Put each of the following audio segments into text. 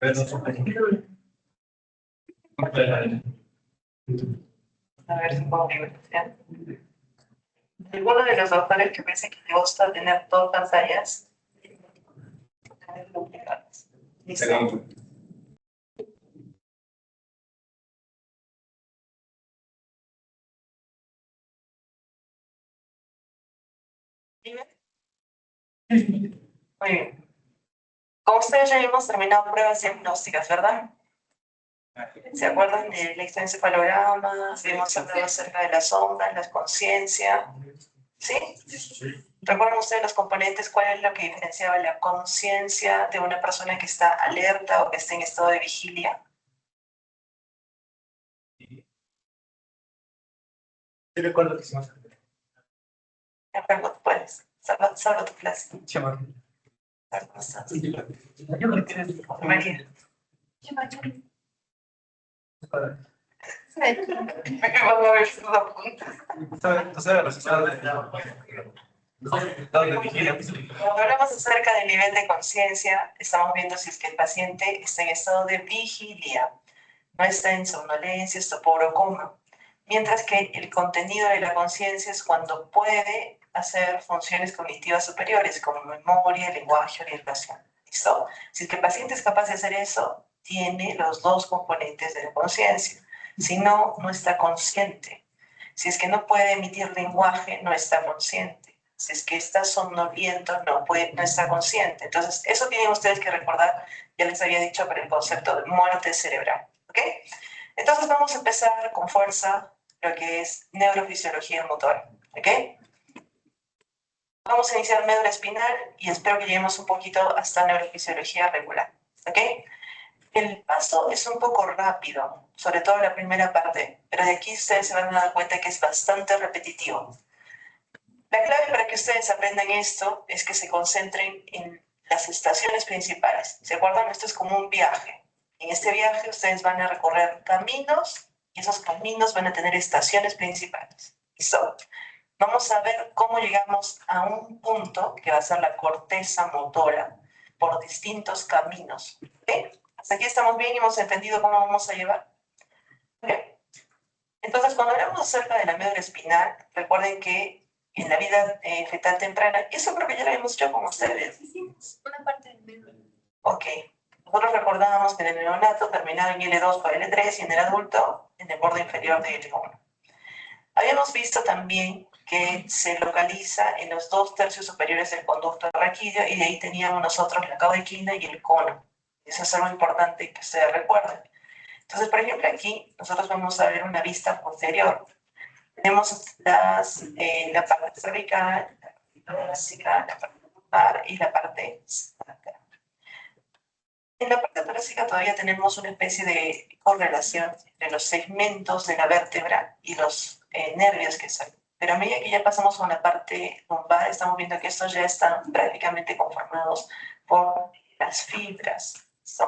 A ver si puedo ver. Alguno de los autores que piense que le gusta tener dos pantallas. Listo. Muy bien. Como ustedes ya hemos terminado pruebas diagnósticas, ¿verdad? ¿Se acuerdan del electroencefalograma? Hemos hablado acerca de las ondas, la conciencia. ¿Sí? ¿Recuerdan ustedes los componentes? ¿Cuál es lo que diferenciaba la conciencia de una persona que está alerta o que está en estado de vigilia? Yo recuerdo que hicimos. De acuerdo, tú puedes. Salva tu clase. Chama. ¿Cómo estás? Yo creo que eres María. Me van a ver sus apuntes. Tú sabes los estados de vigilia. Cuando hablamos acerca del nivel de conciencia, estamos viendo si es que el paciente está en estado de vigilia, no está en somnolencia, estupor o coma. Mientras que el contenido de la conciencia es cuando puede hacer funciones cognitivas superiores, como memoria, lenguaje, orientación. ¿Listo? Si es que el paciente es capaz de hacer eso, tiene los dos componentes de la conciencia. Si no, no está consciente. Si es que no puede emitir lenguaje, no está consciente. Si es que está somnoliento, no está consciente. Entonces, eso tienen ustedes que recordar. Ya les había dicho para el concepto de muerte cerebral. ¿Ok? Entonces, vamos a empezar con fuerza lo que es neurofisiología motora. ¿Ok? Vamos a iniciar médula espinal y espero que lleguemos un poquito hasta neurofisiología regular. ¿Ok? El paso es un poco rápido, sobre todo la primera parte, pero de aquí ustedes se van a dar cuenta que es bastante repetitivo. La clave para que ustedes aprendan esto es que se concentren en las estaciones principales. ¿Se acuerdan? Esto es como un viaje. En este viaje ustedes van a recorrer caminos y esos caminos van a tener estaciones principales. ¿Listo? Vamos a ver cómo llegamos a un punto que va a ser la corteza motora por distintos caminos. ¿Ok? Hasta aquí estamos bien y hemos entendido cómo vamos a llevar. ¿Ok? Entonces, cuando hablamos acerca de la médula espinal, recuerden que en la vida fetal temprana, eso creo que ya lo hemos hecho con ustedes. Una parte del médula. Ok. Nosotros recordábamos que en el neonato terminaba en L2 por L3 y en el adulto en el borde inferior de L1. Habíamos visto también que se localiza en los 2/3 superiores del conducto raquídeo y de ahí teníamos nosotros la caudequina y el cono. Eso es algo importante que ustedes recuerden. Entonces, por ejemplo, aquí nosotros vamos a ver una vista posterior. Tenemos la parte cervical, la parte torácica, la parte lumbar y la parte sacral. En la parte torácica todavía tenemos una especie de correlación entre los segmentos de la vértebra y los nervios que salen. Pero a medida que ya pasamos a la parte lumbar, estamos viendo que estos ya están prácticamente conformados por las fibras. ¿Sí?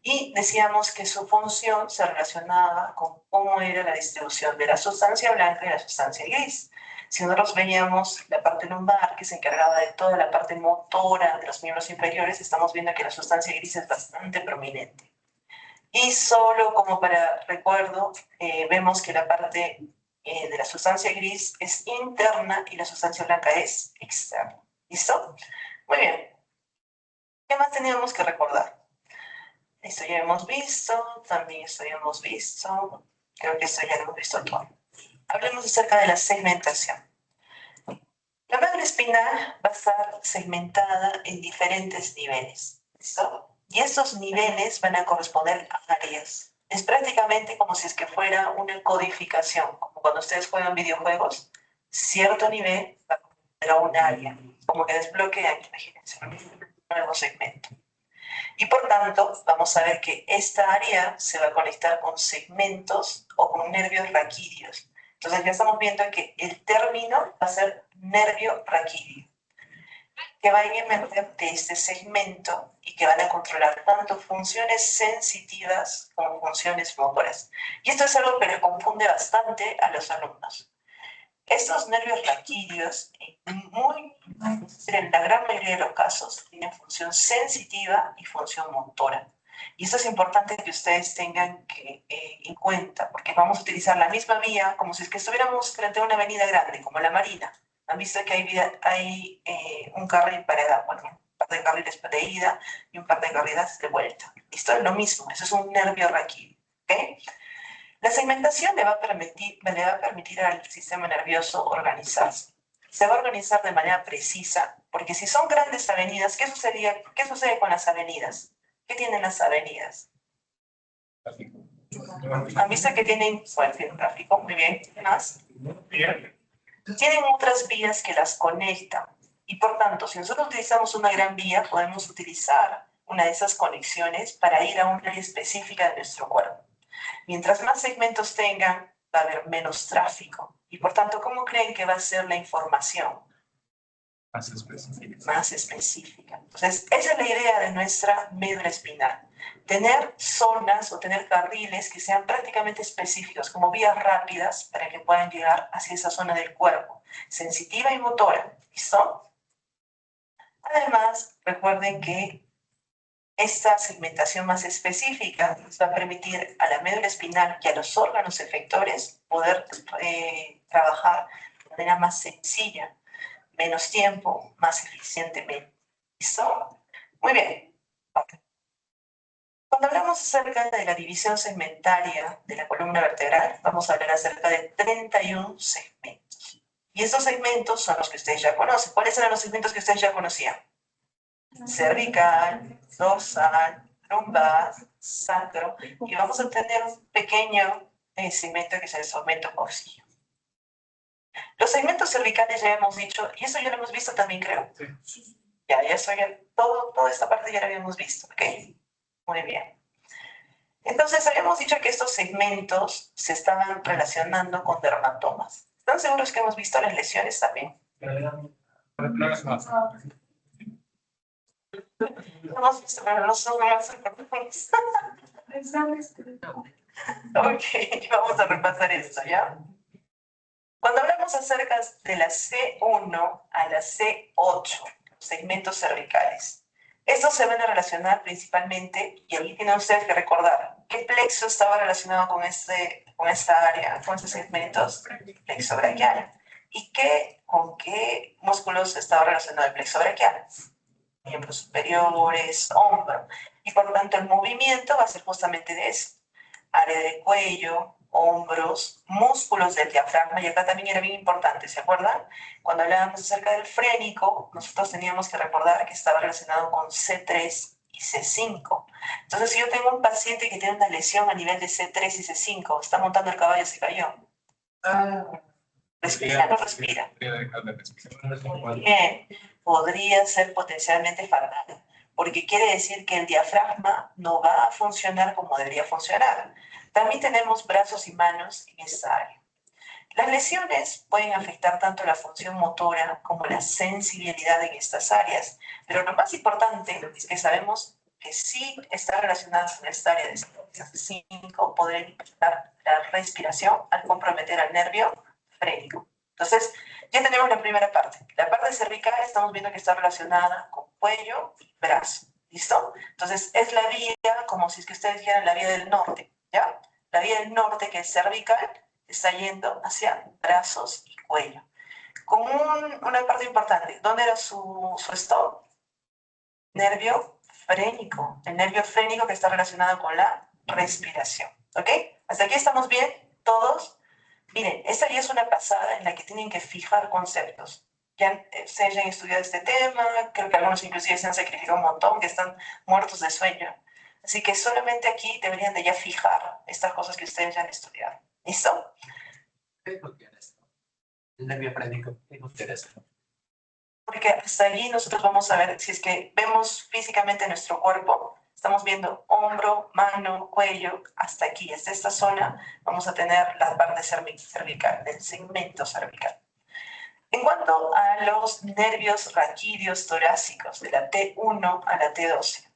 Y decíamos que su función se relacionaba con cómo era la distribución de la sustancia blanca y la sustancia gris. Si nosotros veíamos la parte lumbar, que se encargaba de toda la parte motora de los miembros inferiores, estamos viendo que la sustancia gris es bastante prominente. Y solo como para recuerdo, vemos que la parte de la sustancia gris es interna y la sustancia blanca es externa. ¿Listo? Muy bien. ¿Qué más teníamos que recordar? Esto ya hemos visto, también esto ya hemos visto, creo que esto ya lo hemos visto todo. Hablemos acerca de la segmentación. La médula espinal va a estar segmentada en diferentes niveles, ¿listo? Y estos niveles van a corresponder a áreas. Es prácticamente como si es que fuera una codificación, como cuando ustedes juegan videojuegos, cierto nivel va a corresponder a un área, como que desbloquean, imagínense, un nuevo segmento. Y por tanto, vamos a ver que esta área se va a conectar con segmentos o con nervios raquídeos. Entonces ya estamos viendo que el término va a ser nervio raquídeo, que va a emerger de este segmento y que van a controlar tanto funciones sensitivas como funciones motoras. Y esto es algo que les confunde bastante a los alumnos. Estos nervios raquídeos, en la gran mayoría de los casos, tienen función sensitiva y función motora. Y esto es importante que ustedes tengan en cuenta, porque vamos a utilizar la misma vía como si es que estuviéramos frente a una avenida grande, como la Marina. Han visto que hay un carril bueno, un par de carriles de ida y un par de carriles de vuelta. Esto es lo mismo, eso es un nervio raquídeo. ¿Okay? La segmentación le va a permitir al sistema nervioso organizarse. Se va a organizar de manera precisa, porque si son grandes avenidas, ¿qué sucede con las avenidas? ¿Qué tienen las avenidas? ¿Han visto que tienen, bueno, tienen tráfico? Muy bien. ¿Qué más? Tienen otras vías que las conectan. Y por tanto, si nosotros utilizamos una gran vía, podemos utilizar una de esas conexiones para ir a un área específica de nuestro cuerpo. Mientras más segmentos tengan, va a haber menos tráfico. Y por tanto, ¿cómo creen que va a ser la información? Más específica. Más específica. Entonces, esa es la idea de nuestra médula espinal. Tener zonas o tener carriles que sean prácticamente específicos, como vías rápidas para que puedan llegar hacia esa zona del cuerpo, sensitiva y motora. ¿Listo? Además, recuerden que esta segmentación más específica nos va a permitir a la médula espinal y a los órganos efectores poder trabajar de manera más sencilla, menos tiempo, más eficientemente. ¿Listo? Muy bien. Cuando hablamos acerca de la división segmentaria de la columna vertebral, vamos a hablar acerca de 31 segmentos. Y esos segmentos son los que ustedes ya conocen. ¿Cuáles eran los segmentos que ustedes ya conocían? Cervical, dorsal, lumbar, sacro, y vamos a tener un pequeño segmento que es el segmento coxígeo. Los segmentos cervicales ya hemos dicho, y eso ya lo hemos visto también, creo. Sí. Ya eso ya, toda esta parte ya lo habíamos visto, ¿ok? Muy bien. Entonces, habíamos dicho que estos segmentos se estaban relacionando con dermatomas. ¿Están seguros que hemos visto las lesiones también? Hemos visto, pero no son más importantes. Ok, vamos a repasar esto, ¿ya? Cuando hablamos acerca de la C1 a la C8, segmentos cervicales, estos se van a relacionar principalmente, y ahí tienen ustedes que recordar, ¿qué plexo estaba relacionado con esta área, con estos segmentos? Plexo braquial. ¿Y con qué músculos estaba relacionado el plexo braquial? Miembros superiores, hombro. Y por lo tanto el movimiento va a ser justamente de eso. Área de cuello, hombros, músculos del diafragma, y acá también era bien importante, ¿se acuerdan? Cuando hablábamos acerca del frénico, nosotros teníamos que recordar que estaba relacionado con C3 y C5. Entonces, si yo tengo un paciente que tiene una lesión a nivel de C3 y C5, está montando el caballo, se cayó. ¿Respira o no respira? Bien, podría ser potencialmente fatal, porque quiere decir que el diafragma no va a funcionar como debería funcionar. También tenemos brazos y manos en esta área. Las lesiones pueden afectar tanto la función motora como la sensibilidad en estas áreas, pero lo más importante es que sabemos que sí está relacionada con esta área de 5, poder impactar la respiración al comprometer al nervio frénico. Entonces, ya tenemos la primera parte. La parte cervical estamos viendo que está relacionada con cuello y brazo. ¿Listo? Entonces, es la vía, como si es que ustedes dijeran la vía del norte, ¿ya? La vía del norte, que es cervical, está yendo hacia brazos y cuello. Con una parte importante, ¿dónde era su stop? Nervio frénico. El nervio frénico que está relacionado con la respiración. ¿Ok? ¿Hasta aquí estamos bien? ¿Todos? Miren, esta ya es una pasada en la que tienen que fijar conceptos. Ya ustedes ya han estudiado este tema, creo que algunos inclusive se han sacrificado un montón, que están muertos de sueño. Así que solamente aquí deberían de ya fijar estas cosas que ustedes ya han estudiado. ¿Listo? ¿Qué contiene esto? El nervio frénico, ¿qué contiene esto? Porque hasta allí nosotros vamos a ver, si es que vemos físicamente nuestro cuerpo, estamos viendo hombro, mano, cuello, hasta aquí, hasta esta zona, vamos a tener la parte cervical, del segmento cervical. En cuanto a los nervios raquídeos torácicos, de la T1 a la T12,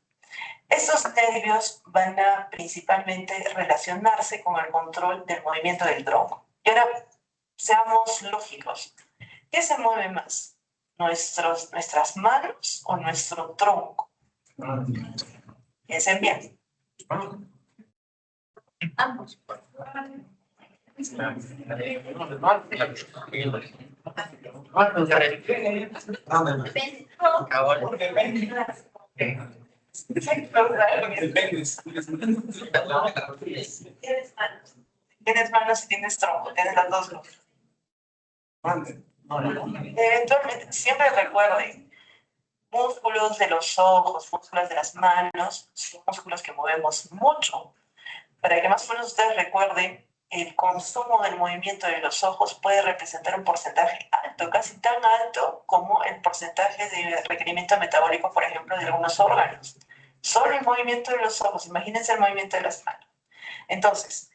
estos nervios van a principalmente relacionarse con el control del movimiento del tronco. Y ahora, seamos lógicos, ¿qué se mueve más? ¿Nuestras manos o nuestro tronco? Piensen bien. Ambos. Depende. Tienes manos. Tienes manos y tienes tronco. Tienes las dos cosas. Eventualmente, siempre recuerden, músculos de los ojos, músculos de las manos, son músculos que movemos mucho. Para que más o menos ustedes recuerden, el consumo del movimiento de los ojos puede representar un porcentaje alto, casi tan alto como el porcentaje de requerimiento metabólico, por ejemplo, de algunos órganos. Solo el movimiento de los ojos, imagínense el movimiento de las manos. Entonces,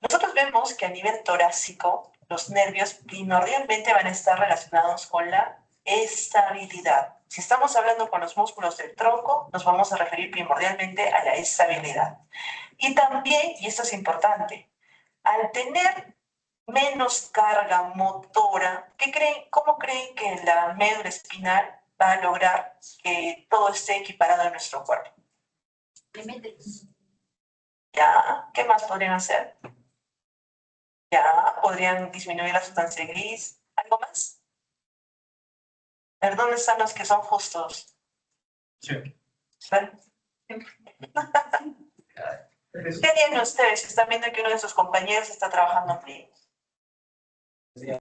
nosotros vemos que a nivel torácico, los nervios primordialmente van a estar relacionados con la estabilidad. Si estamos hablando con los músculos del tronco, nos vamos a referir primordialmente a la estabilidad. Y también, y esto es importante, al tener menos carga motora, ¿cómo creen que la médula espinal va a lograr que todo esté equiparado en nuestro cuerpo? ¿Ya? ¿Qué más podrían hacer? ¿Ya? ¿Podrían disminuir la sustancia gris? ¿Algo más? A ver, ¿dónde están los que son justos? Sí. ¿Sí? ¿Qué harían ustedes si están viendo que uno de sus compañeros está trabajando bien? Muy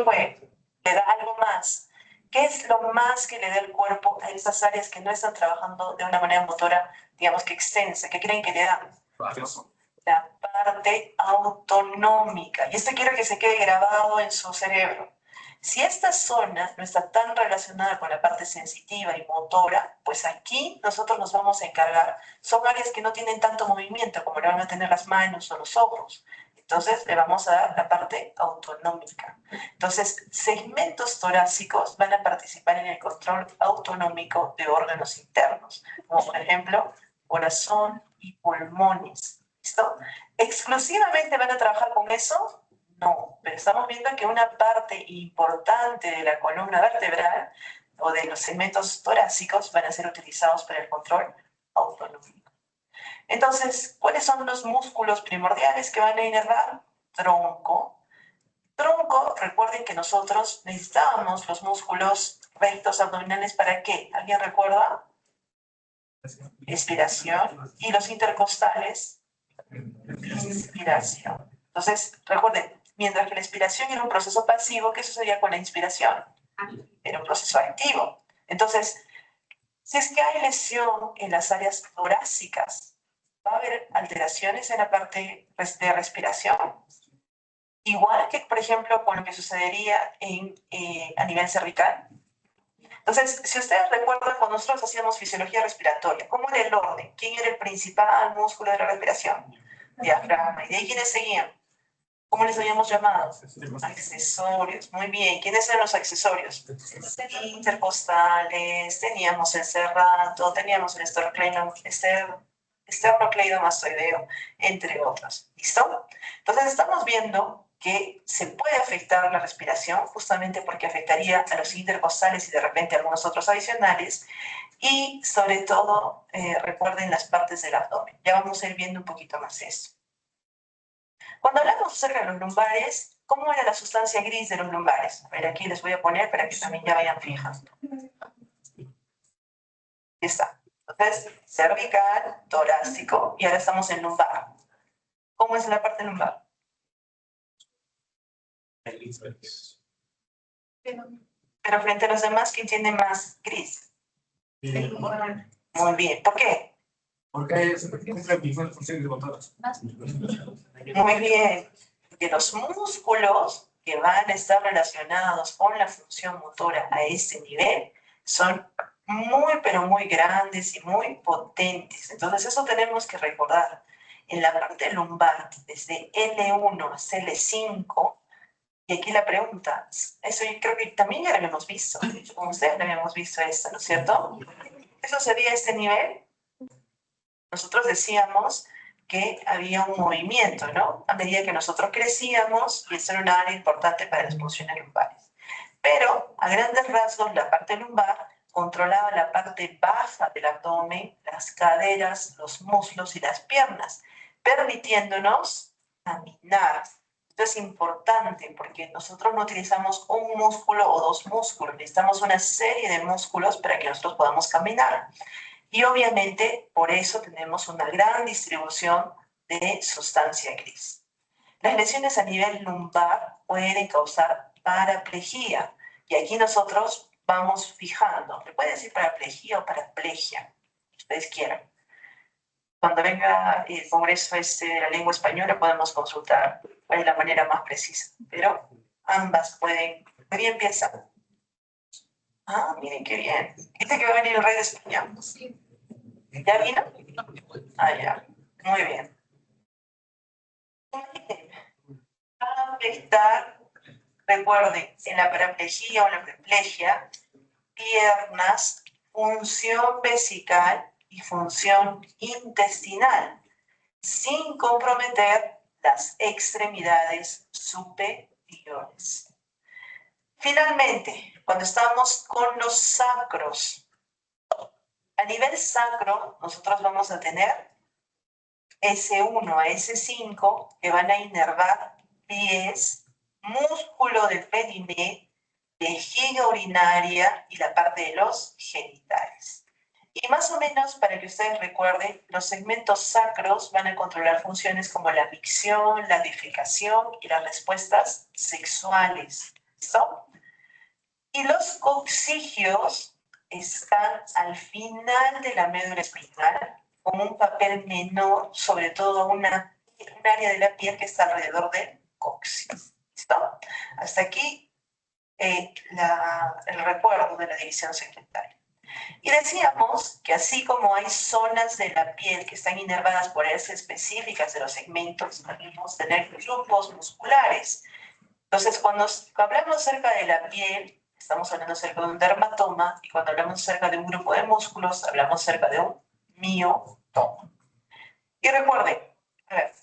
bueno. Le da algo más. ¿Qué es lo más que le da el cuerpo a esas áreas que no están trabajando de una manera motora, digamos que extensa? ¿Qué creen que le dan? La parte autonómica. Y esto quiero que se quede grabado en su cerebro. Si esta zona no está tan relacionada con la parte sensitiva y motora, pues aquí nosotros nos vamos a encargar. Son áreas que no tienen tanto movimiento como le van a tener las manos o los ojos. Entonces le vamos a dar la parte autonómica. Entonces, segmentos torácicos van a participar en el control autonómico de órganos internos, como por ejemplo corazón y pulmones. ¿Listo? ¿Exclusivamente van a trabajar con eso? No, pero estamos viendo que una parte importante de la columna vertebral o de los segmentos torácicos van a ser utilizados para el control autonómico. Entonces, ¿cuáles son los músculos primordiales que van a inervar? Tronco. Tronco, recuerden que nosotros necesitábamos los músculos rectos abdominales ¿para qué? ¿Alguien recuerda? Expiración. ¿Y los intercostales? Inspiración. Entonces, recuerden, mientras que la expiración era un proceso pasivo, ¿qué sucedía con la inspiración? Era un proceso activo. Entonces, si es que hay lesión en las áreas torácicas, va a haber alteraciones en la parte de respiración. Igual que, por ejemplo, con lo que sucedería a nivel cervical. Entonces, si ustedes recuerdan, cuando nosotros hacíamos fisiología respiratoria, ¿cómo era el orden? ¿Quién era el principal músculo de la respiración? Diafragma. ¿Y de ahí quiénes seguían? ¿Cómo les habíamos llamado? Accesorios. Muy bien. ¿Quiénes eran los accesorios? Intercostales, teníamos el serrato, teníamos el esternocleidomastoideo, entre otros. ¿Listo? Entonces estamos viendo que se puede afectar la respiración justamente porque afectaría a los intercostales y de repente a algunos otros adicionales. Y sobre todo, recuerden las partes del abdomen. Ya vamos a ir viendo un poquito más eso. Cuando hablamos acerca de los lumbares, ¿cómo era la sustancia gris de los lumbares? A ver, aquí les voy a poner para que también ya vayan fijando. Aquí está. Entonces, cervical, torácico, y ahora estamos en lumbar. ¿Cómo es la parte lumbar? Pero frente a los demás, ¿quién tiene más gris? Muy bien. ¿Por qué? Porque se cumple diferentes funciones motoras. Muy bien. Que los músculos que van a estar relacionados con la función motora a este nivel son muy, pero muy grandes y muy potentes. Entonces, eso tenemos que recordar. En la parte lumbar, desde L1 hasta L5, y aquí la pregunta, eso yo creo que también ya lo habíamos visto, con ustedes lo habíamos visto esto, ¿no es cierto? ¿Eso sería este nivel? Nosotros decíamos que había un movimiento, ¿no? A medida que nosotros crecíamos, y eso era una área importante para las funciones lumbares. Pero, a grandes rasgos, la parte lumbar controlaba la parte baja del abdomen, las caderas, los muslos y las piernas, permitiéndonos caminar. Esto es importante porque nosotros no utilizamos un músculo o dos músculos, necesitamos una serie de músculos para que nosotros podamos caminar. Y obviamente por eso tenemos una gran distribución de sustancia gris. Las lesiones a nivel lumbar pueden causar paraplegia. Y aquí nosotros vamos fijando. Le puede decir paraplegia o paraplegia, si ustedes quieran. Cuando venga el Congreso de la Lengua Española podemos consultar cuál es la manera más precisa. Pero ambas pueden. ¿Qué bien piensan? Ah, miren qué bien. ¿Viste que va a venir el rey de España? Sí. ¿Ya vino? Ah, ya. Muy bien. Van a afectar, recuerden, en la paraplegia o la hemiplegia, piernas, función vesical y función intestinal, sin comprometer las extremidades superiores. Finalmente, cuando estamos con los sacros, a nivel sacro, nosotros vamos a tener S1 a S5 que van a inervar pies, músculo del periné, vejiga urinaria y la parte de los genitales. Y más o menos, para que ustedes recuerden, los segmentos sacros van a controlar funciones como la micción, la defecación y las respuestas sexuales. ¿Listo? Y los coccigios están al final de la médula espinal con un papel menor, sobre todo un área de la piel que está alrededor del coxis. ¿Listo? Hasta aquí el recuerdo de la división segmentaria. Y decíamos que así como hay zonas de la piel que están inervadas por áreas específicas de los segmentos, también vamos a tener grupos musculares. Entonces, cuando hablamos acerca de la piel, estamos hablando acerca de un dermatoma, y cuando hablamos acerca de un grupo de músculos, hablamos acerca de un miotoma. Y recuerden, a ver,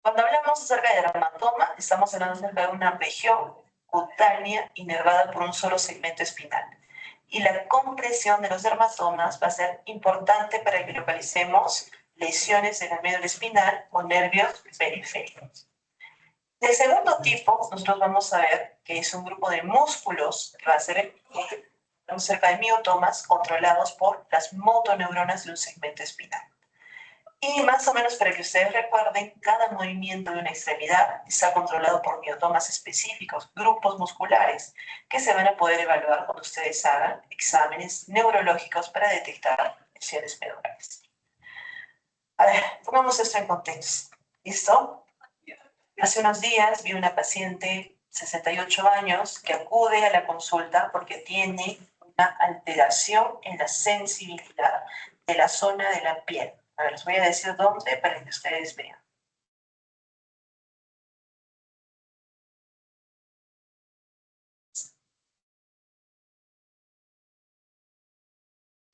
cuando hablamos acerca de dermatoma, estamos hablando acerca de una región cutánea inervada por un solo segmento espinal. Y la compresión de los dermatomas va a ser importante para que localicemos lesiones en el médula espinal o nervios periféricos. Del segundo tipo, nosotros vamos a ver que es un grupo de músculos que va a ser cerca de miotomas controlados por las motoneuronas de un segmento espinal. Y más o menos para que ustedes recuerden, cada movimiento de una extremidad está controlado por miotomas específicos, grupos musculares, que se van a poder evaluar cuando ustedes hagan exámenes neurológicos para detectar lesiones medulares. A ver, pongamos esto en contexto. ¿Listo? Hace unos días vi una paciente, 68 años, que acude a la consulta porque tiene una alteración en la sensibilidad de la zona de la piel. A ver, les voy a decir dónde para que ustedes vean.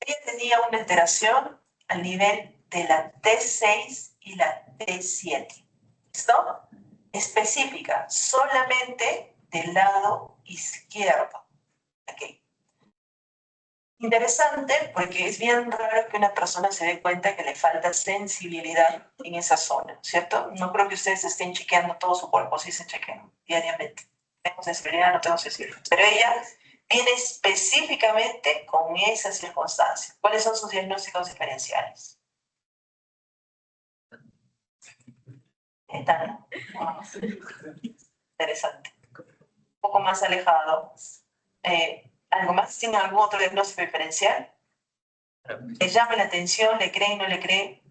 Ella tenía una alteración al nivel de la T6 y la T7. ¿Listo? Específica, solamente del lado izquierdo. Aquí. Interesante porque es bien raro que una persona se dé cuenta que le falta sensibilidad en esa zona, ¿cierto? No creo que ustedes estén chequeando todo su cuerpo, sí se chequean diariamente. Tengo sensibilidad, no tengo sensibilidad. Pero ella viene específicamente con esa circunstancia. ¿Cuáles son sus diagnósticos diferenciales? Están interesante. Un poco más alejado. ¿Algo más? ¿Tiene algún otro diagnóstico diferencial? ¿Les llama la atención? ¿Le creen? ¿No le creen?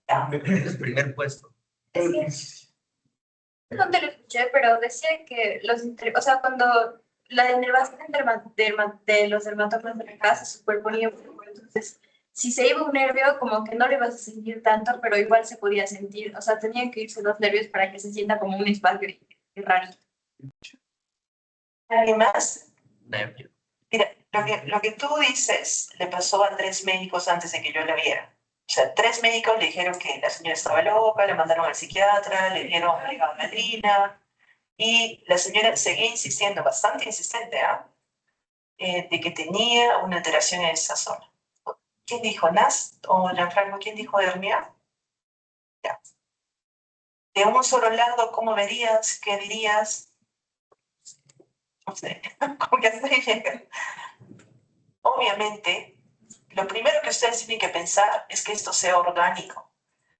Ya. El primer puesto. No te lo escuché, pero decía que o sea, cuando la denervación de los dermatomas de la casa se superponía un poco, entonces si se iba un nervio, como que no lo ibas a sentir tanto, pero igual se podía sentir, o sea, tenían que irse dos nervios para que se sienta como un espacio rarito. ¿Alguien más? Nervio. Mira, lo que tú dices le pasó a 3 médicos antes de que yo la viera. O sea, 3 médicos le dijeron que la señora estaba loca, le mandaron al psiquiatra, le dieron adrenalina, y la señora seguía insistiendo, bastante insistente, ¿ah? de que tenía una alteración en esa zona. ¿Quién dijo? ¿Nas o Gianfranco? ¿Quién dijo hernia? Ya. De un solo lado, ¿cómo verías? ¿Qué dirías? No sé, como que hasta ahí llega. Obviamente, lo primero que ustedes tienen que pensar es que esto sea orgánico.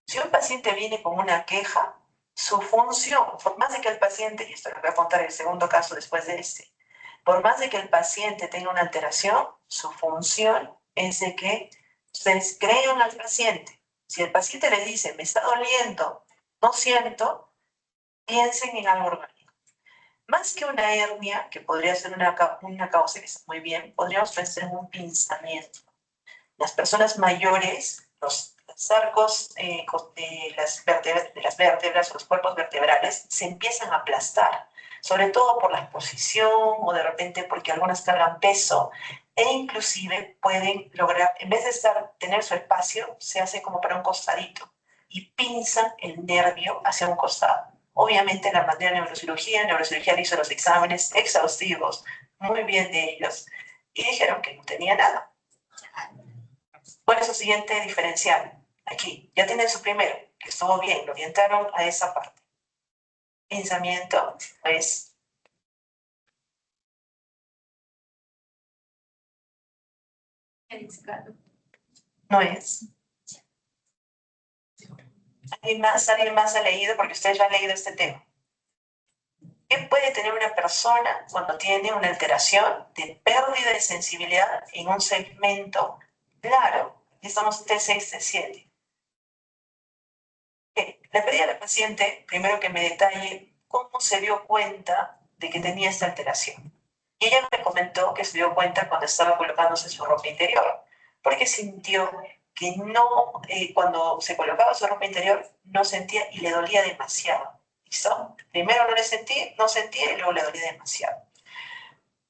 Si un paciente viene con una queja, su función, por más de que el paciente, y esto lo voy a contar en el segundo caso después de este, por más de que el paciente tenga una alteración, su función es de que ustedes crean al paciente. Si el paciente le dice, me está doliendo, no siento, piensen en algo orgánico. Más que una hernia, que podría ser una causa que está muy bien, podríamos pensar en un pinzamiento. Las personas mayores, los arcos de las vértebras o los cuerpos vertebrales se empiezan a aplastar, sobre todo por la exposición o de repente porque algunas cargan peso e inclusive pueden lograr, en vez de tener su espacio, se hace como para un costadito y pinzan el nervio hacia un costado. Obviamente la materia de neurocirugía le hizo los exámenes exhaustivos, muy bien de ellos, y dijeron que no tenía nada. ¿Cuál es su siguiente diferencial? Aquí, ya tienen su primero, que estuvo bien, lo orientaron a esa parte. Pensamiento, pues, no es. ¿Alguien más ha leído? Porque ustedes ya han leído este tema. ¿Qué puede tener una persona cuando tiene una alteración de pérdida de sensibilidad en un segmento claro? Aquí estamos T6, T7. Le pedí a la paciente, primero que me detalle cómo se dio cuenta de que tenía esta alteración. Y ella me comentó que se dio cuenta cuando estaba colocándose su ropa interior, porque sintió que no, cuando se colocaba su ropa interior, no sentía y le dolía demasiado. ¿Listo? Primero no sentía y luego le dolía demasiado.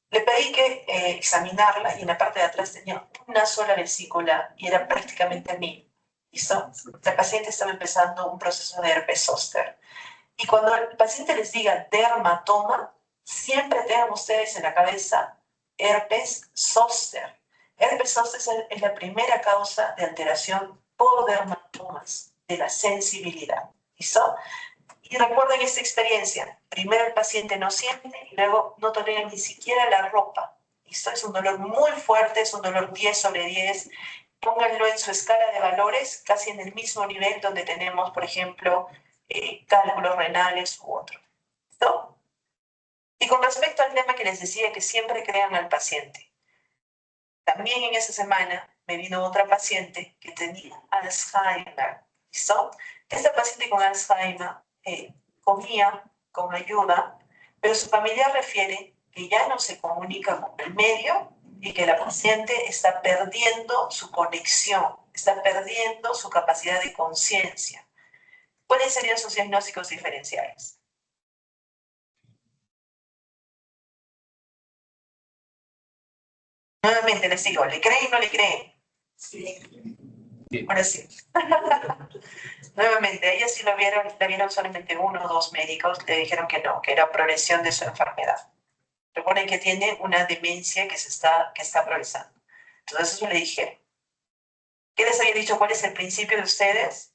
Le pedí que examinarla y en la parte de atrás tenía una sola vesícula y era prácticamente mí. ¿Listo? La paciente estaba empezando un proceso de herpes zóster. Y cuando el paciente les diga dermatoma, siempre tengan ustedes en la cabeza herpes zóster. Herpes zóster es la primera causa de alteración por dermatomas de la sensibilidad. ¿Listo? Y recuerden esta experiencia. Primero el paciente no siente y luego no tolera ni siquiera la ropa. ¿Listo? Es un dolor muy fuerte, es un dolor 10/10. Pónganlo en su escala de valores, casi en el mismo nivel donde tenemos, por ejemplo, cálculos renales u otro. ¿No? Y con respecto al tema que les decía que siempre crean al paciente, también en esa semana me vino otra paciente que tenía Alzheimer. ¿Listo? Esta paciente con Alzheimer comía con ayuda, pero su familia refiere que ya no se comunica con el medio y que la paciente está perdiendo su conexión, está perdiendo su capacidad de conciencia. ¿Cuáles serían sus diagnósticos diferenciales? Nuevamente les digo, ¿le creen o no le creen? Sí. Ahora sí. Nuevamente, a ella sí la vieron solamente 1 o 2 médicos, le dijeron que no, que era progresión de su enfermedad. Recuerden que tiene una demencia que está progresando. Entonces eso le dijeron. ¿Qué les había dicho? ¿Cuál es el principio de ustedes?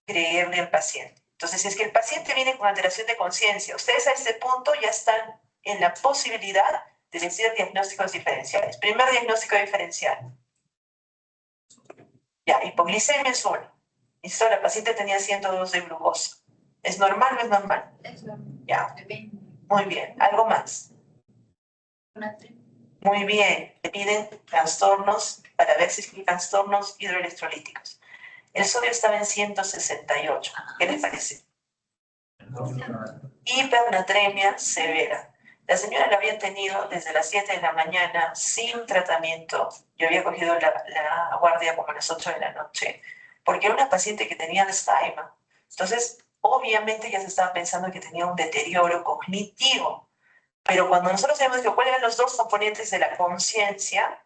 Creerle al paciente. Entonces, si es que el paciente viene con alteración de conciencia, ustedes a este punto ya están en la posibilidad de decir diagnósticos diferenciales. Primer diagnóstico diferencial. Ya, hipoglicemia es 1. Listo, la paciente tenía 102 de glucosa. ¿Es normal o no es normal? Es normal. Ya. Muy bien. ¿Algo más? Muy bien. Le piden trastornos para ver si hay trastornos hidroelectrolíticos. El sodio estaba en 168. ¿Qué les parece? Hipernatremia severa. La señora la había tenido desde las 7 de la mañana sin tratamiento. Yo había cogido la guardia como a las 8 de la noche, porque era una paciente que tenía Alzheimer. Entonces, obviamente ya se estaba pensando que tenía un deterioro cognitivo. Pero cuando nosotros sabemos que cuáles eran los dos componentes de la conciencia,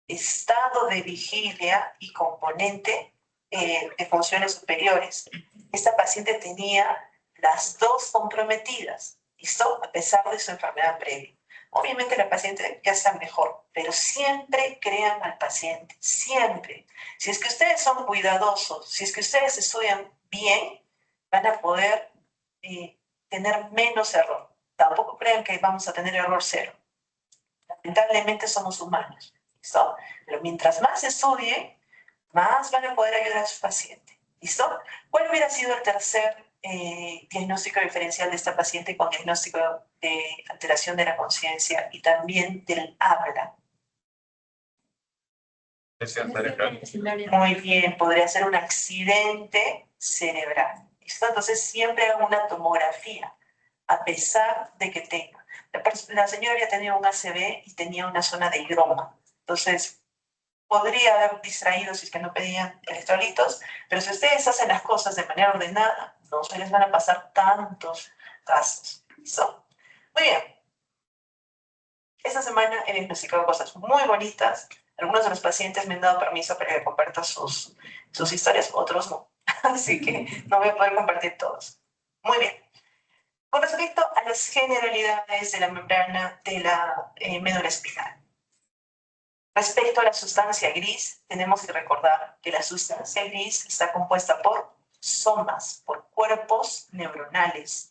estado de vigilia y componente de funciones superiores, esta paciente tenía las dos comprometidas, ¿listo? A pesar de su enfermedad previa. obviamente la paciente ya está mejor, pero siempre crean al paciente, siempre. Si es que ustedes son cuidadosos, si es que ustedes estudian bien, van a poder tener menos error. Tampoco crean que vamos a tener error cero. Lamentablemente somos humanos, ¿listo? Pero mientras más estudien, más van a poder ayudar a su paciente, ¿listo? ¿Cuál hubiera sido el tercer diagnóstico diferencial de esta paciente con diagnóstico de alteración de la conciencia y también del habla? Muy bien, podría ser un accidente cerebral, ¿listo? Entonces siempre hago una tomografía, a pesar de que tenga. La señora había tenido un ACV y tenía una zona de higroma, entonces podría haber distraído si es que no pedían electrolitos, pero si ustedes hacen las cosas de manera ordenada, no se les van a pasar tantos casos. ¿Listo? Muy bien. Esta semana he diagnosticado cosas muy bonitas. Algunos de los pacientes me han dado permiso para que comparta sus historias, otros no. Así que no voy a poder compartir todos. Muy bien. Con respecto a las generalidades de la membrana de la médula espinal. Respecto a la sustancia gris, tenemos que recordar que la sustancia gris está compuesta por somas, por cuerpos neuronales.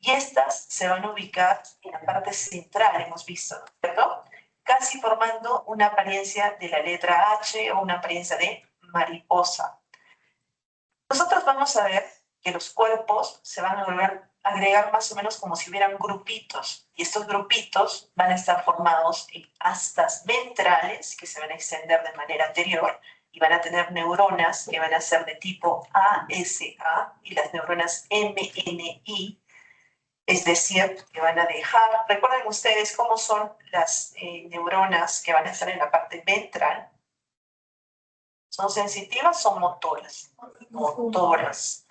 Y estas se van a ubicar en la parte central, hemos visto, ¿cierto? Casi formando una apariencia de la letra H o una apariencia de mariposa. Nosotros vamos a ver que los cuerpos se van a agregar más o menos como si hubieran grupitos, y estos grupitos van a estar formados en astas ventrales que se van a extender de manera anterior y van a tener neuronas que van a ser de tipo ASA y las neuronas MNI, es decir, que van a dejar, recuerden ustedes cómo son las neuronas que van a estar en la parte ventral. ¿Son sensitivas o motoras? Motoras.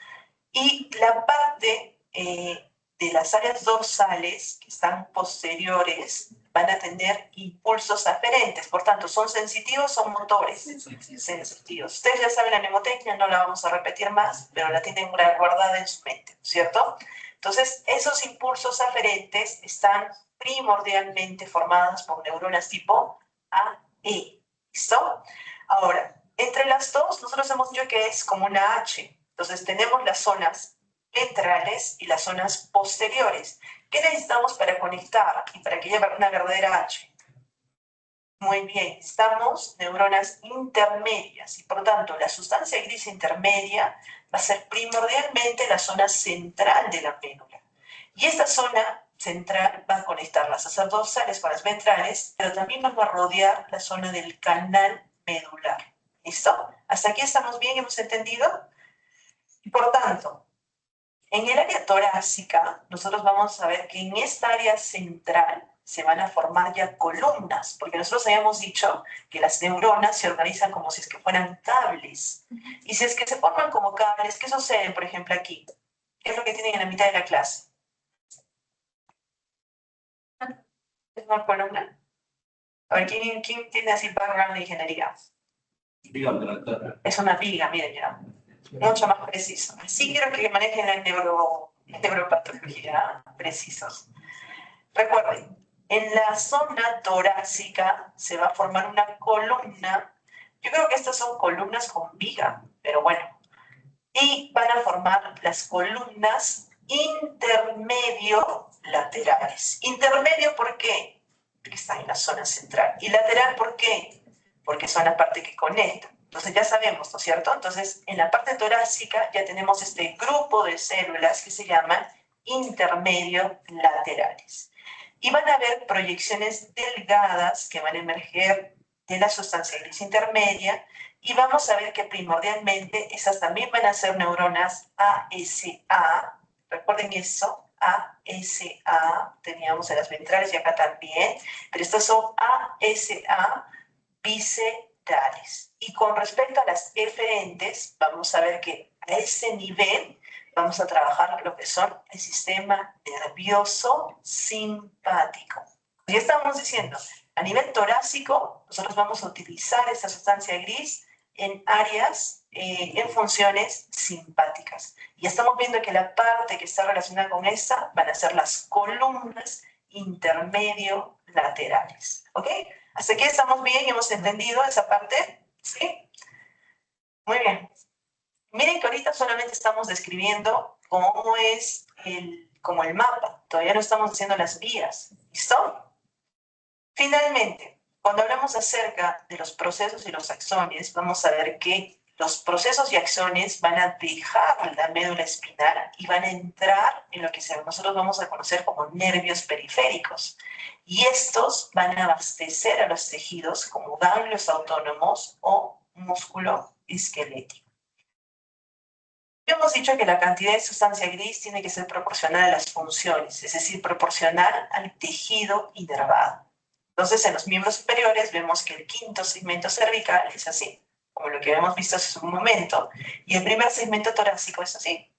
Y la parte de las áreas dorsales, que están posteriores, van a tener impulsos aferentes. Por tanto, ¿son sensitivos o motores? Sensitivos. Ustedes ya saben la mnemotecnia, no la vamos a repetir más, pero la tienen guardada en su mente, ¿cierto? Entonces, esos impulsos aferentes están primordialmente formados por neuronas tipo AE. ¿Listo? Ahora, entre las dos, nosotros hemos dicho que es como una H. Entonces, tenemos las zonas ventrales y las zonas posteriores. ¿Qué necesitamos para conectar y para que haya una verdadera H? Muy bien, necesitamos neuronas intermedias y por tanto la sustancia gris intermedia va a ser primordialmente la zona central de la médula. Y esta zona central va a conectar las asas dorsales con las ventrales, pero también va a rodear la zona del canal medular. ¿Listo? ¿Hasta aquí estamos bien? ¿Hemos entendido? Y por tanto, en el área torácica, nosotros vamos a ver que en esta área central se van a formar ya columnas, porque nosotros habíamos dicho que las neuronas se organizan como si es que fueran cables. Y si es que se forman como cables, ¿qué sucede, por ejemplo, aquí? ¿Qué es lo que tienen en la mitad de la clase? ¿Es una columna? A ver, ¿quién tiene así background de ingeniería? Es una viga, miren ya. Mucho más preciso. Así quiero que manejen la neuropatología precisos. Recuerden, en la zona torácica se va a formar una columna. Yo creo que estas son columnas con viga, pero bueno. Y van a formar las columnas intermedio laterales. Intermedio, ¿por qué? Porque están en la zona central. Y lateral, ¿por qué? Porque son la parte que conecta. Entonces ya sabemos, ¿no es cierto? Entonces en la parte torácica ya tenemos este grupo de células que se llaman intermedio laterales. Y van a haber proyecciones delgadas que van a emerger de la sustancia gris intermedia y vamos a ver que primordialmente esas también van a ser neuronas ASA. Recuerden eso, ASA, teníamos en las ventrales y acá también, pero estas son ASA bicetrales. Y con respecto a las eferentes, vamos a ver que a ese nivel vamos a trabajar lo que son el sistema nervioso simpático. Ya estamos diciendo, a nivel torácico, nosotros vamos a utilizar esta sustancia gris en áreas, en funciones simpáticas. Y estamos viendo que la parte que está relacionada con esta van a ser las columnas intermedio laterales. ¿Ok? Hasta aquí estamos bien, hemos entendido esa parte. ¿Sí? Muy bien. Miren que ahorita solamente estamos describiendo cómo es como el mapa. Todavía no estamos haciendo las vías. ¿Listo? Finalmente, cuando hablamos acerca de los procesos y los axones, vamos a ver que los procesos y axones van a dejar la médula espinal y van a entrar en lo que nosotros vamos a conocer como nervios periféricos. Y estos van a abastecer a los tejidos como ganglios autónomos o músculo esquelético. Hemos dicho que la cantidad de sustancia gris tiene que ser proporcional a las funciones, es decir, proporcional al tejido inervado. Entonces, en los miembros superiores vemos que el quinto segmento cervical es así, como lo que habíamos visto hace un momento, y el primer segmento torácico es así.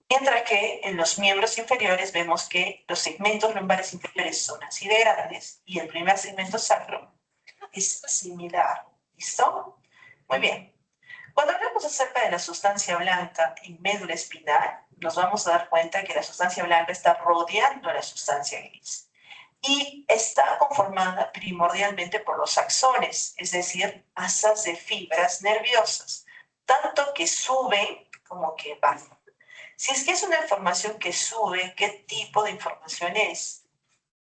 Mientras que en los miembros inferiores vemos que los segmentos lumbares inferiores son así de grandes y el primer segmento sacro es similar. ¿Listo? Muy bien. Cuando hablamos acerca de la sustancia blanca en médula espinal, nos vamos a dar cuenta que la sustancia blanca está rodeando a la sustancia gris y está conformada primordialmente por los axones, es decir, masas de fibras nerviosas, tanto que suben como que bajan. Si es que es una información que sube, ¿qué tipo de información es?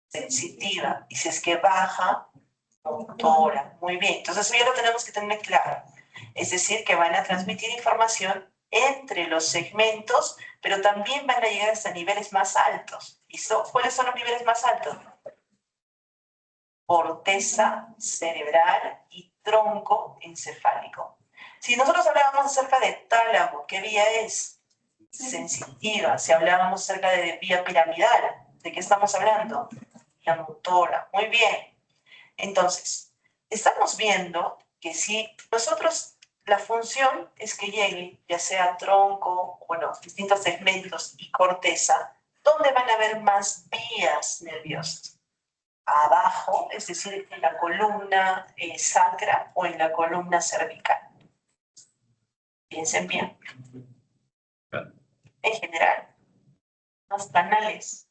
Sensitiva. Y si es que baja, motora. Muy bien, entonces eso ya lo tenemos que tener claro. Es decir, que van a transmitir información entre los segmentos, pero también van a llegar hasta niveles más altos. ¿Listo? ¿Cuáles son los niveles más altos? Corteza cerebral y tronco encefálico. Si nosotros hablábamos acerca de tálamo, ¿qué vía es? Sensitiva. Si hablábamos acerca de vía piramidal, ¿de qué estamos hablando? Vía motora. Muy bien. Entonces, estamos viendo que si nosotros, la función es que llegue, ya sea tronco, bueno, distintos segmentos y corteza, ¿dónde van a haber más vías nerviosas? Abajo, es decir, en la columna sacra o en la columna cervical. Piensen bien. En general, los canales.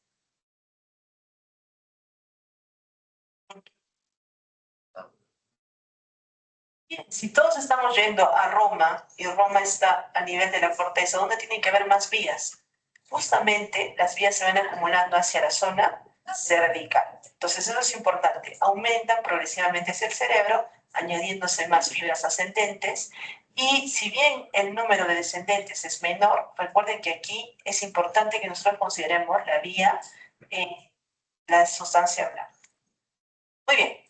Bien, si todos estamos yendo a Roma y Roma está a nivel de la corteza, ¿dónde tienen que haber más vías? Justamente las vías se van acumulando hacia la zona cervical. Entonces eso es importante. Aumentan progresivamente hacia el cerebro, añadiéndose más fibras ascendentes. Y si bien el número de descendentes es menor, recuerden que aquí es importante que nosotros consideremos la vía la sustancia blanca. Muy bien.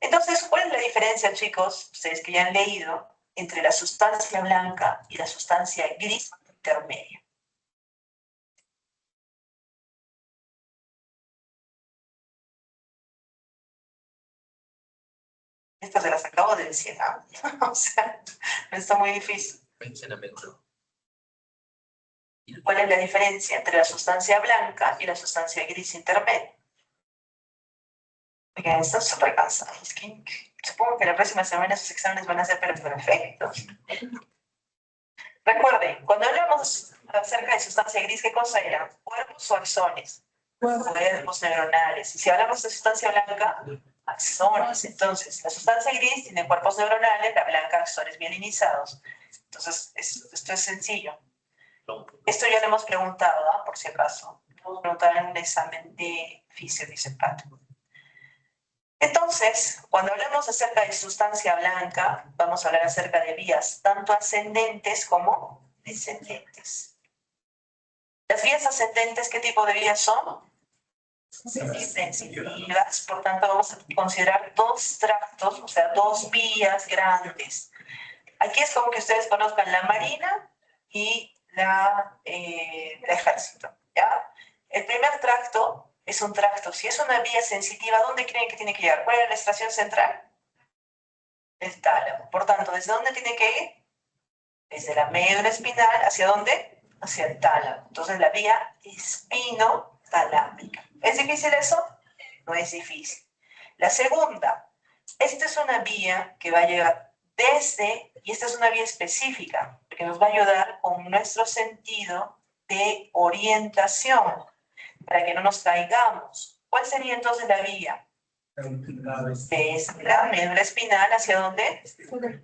Entonces, ¿cuál es la diferencia, chicos, ustedes que ya han leído, entre la sustancia blanca y la sustancia gris intermedia? Estas se las acabo de decir, ¿no? O sea, no está muy difícil. ¿Cuál es la diferencia entre la sustancia blanca y la sustancia gris intermedia? Oigan, están súper cansados. Supongo que la próxima semana sus exámenes van a ser perfectos. Recuerden, cuando hablamos acerca de sustancia gris, ¿qué cosa era? Cuerpos o axones. Cuerpos neuronales. Y si hablamos de sustancia blanca, axones. Entonces, la sustancia gris tiene cuerpos neuronales, la blanca axones mielinizados. Entonces, esto es sencillo. Esto ya lo hemos preguntado, ¿no? Por si acaso. Lo hemos preguntado en un examen de fisiodisepato. Entonces, cuando hablamos acerca de sustancia blanca, vamos a hablar acerca de vías tanto ascendentes como descendentes. Las vías ascendentes, ¿qué tipo de vías son? Sensitivas, por tanto vamos a considerar dos tractos, o sea, dos vías grandes. Aquí es como que ustedes conozcan la marina y el ejército, ¿ya? El primer tracto es un tracto. Si es una vía sensitiva, ¿dónde creen que tiene que llegar? ¿Cuál es la estación central? El tálamo. Por tanto, ¿desde dónde tiene que ir? Desde la médula espinal, ¿hacia dónde? Hacia el tálamo. Entonces, la vía espinotalámica. ¿Es difícil eso? No es difícil. La segunda, esta es una vía que va a llegar desde, y esta es una vía específica, porque nos va a ayudar con nuestro sentido de orientación, para que no nos caigamos. ¿Cuál sería entonces la vía? Desde la médula espinal, ¿hacia dónde?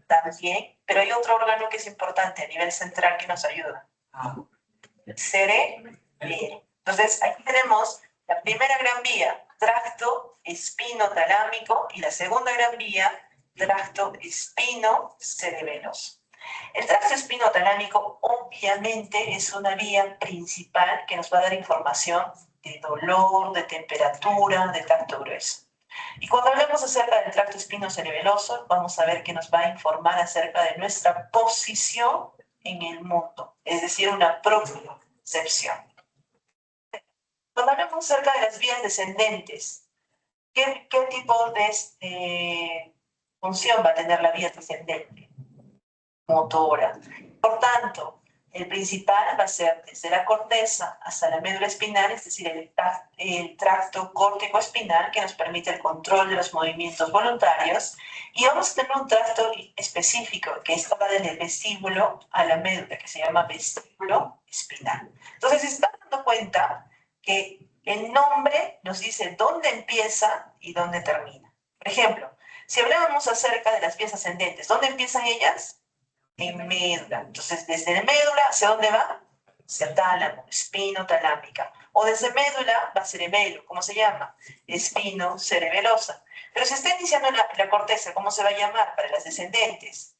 También, pero hay otro órgano que es importante a nivel central que nos ayuda. Cerebelo. Entonces, aquí tenemos la primera gran vía, tracto espinotalámico, y la segunda gran vía, tracto espinocerebeloso. El tracto espinotalámico obviamente es una vía principal que nos va a dar información de dolor, de temperatura, de tacto grueso. Y cuando hablamos acerca del tracto espinocerebeloso, vamos a ver que nos va a informar acerca de nuestra posición en el mundo, es decir, una propiocepción. Cuando hablamos acerca de las vías descendentes, ¿qué tipo de función va a tener la vía descendente? Motora. Por tanto, el principal va a ser desde la corteza hasta la médula espinal, es decir, el tracto córtico-espinal que nos permite el control de los movimientos voluntarios, y vamos a tener un tracto específico que está desde el vestíbulo a la médula, que se llama vestíbulo espinal. Entonces, se están dando cuenta que el nombre nos dice dónde empieza y dónde termina. Por ejemplo, si hablábamos acerca de las vías ascendentes, ¿dónde empiezan ellas? En médula. Entonces, desde médula, ¿hacia dónde va? Hacia tálamo, espinotalámica. O desde médula va a cerebelo. ¿Cómo se llama? Espinocerebelosa. Pero si está iniciando la corteza, ¿cómo se va a llamar para las descendentes?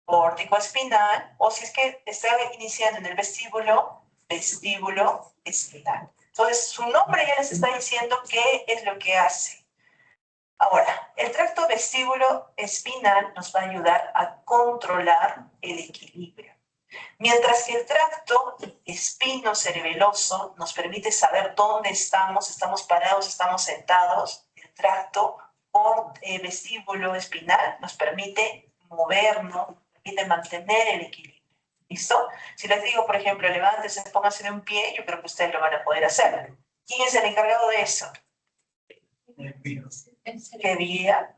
Córtico espinal. O si es que está iniciando en el vestíbulo, vestíbulo espinal. Entonces, su nombre ya les está diciendo qué es lo que hace. Ahora, el tracto vestíbulo espinal nos va a ayudar a controlar el equilibrio, mientras que el tracto espinocerebeloso nos permite saber dónde estamos parados, estamos sentados. El tracto vestíbulo espinal nos permite movernos, nos permite mantener el equilibrio. ¿Listo? Si les digo, por ejemplo, levántese, póngase de un pie, yo creo que ustedes lo van a poder hacer. ¿Quién es el encargado de eso? ¿Qué vía?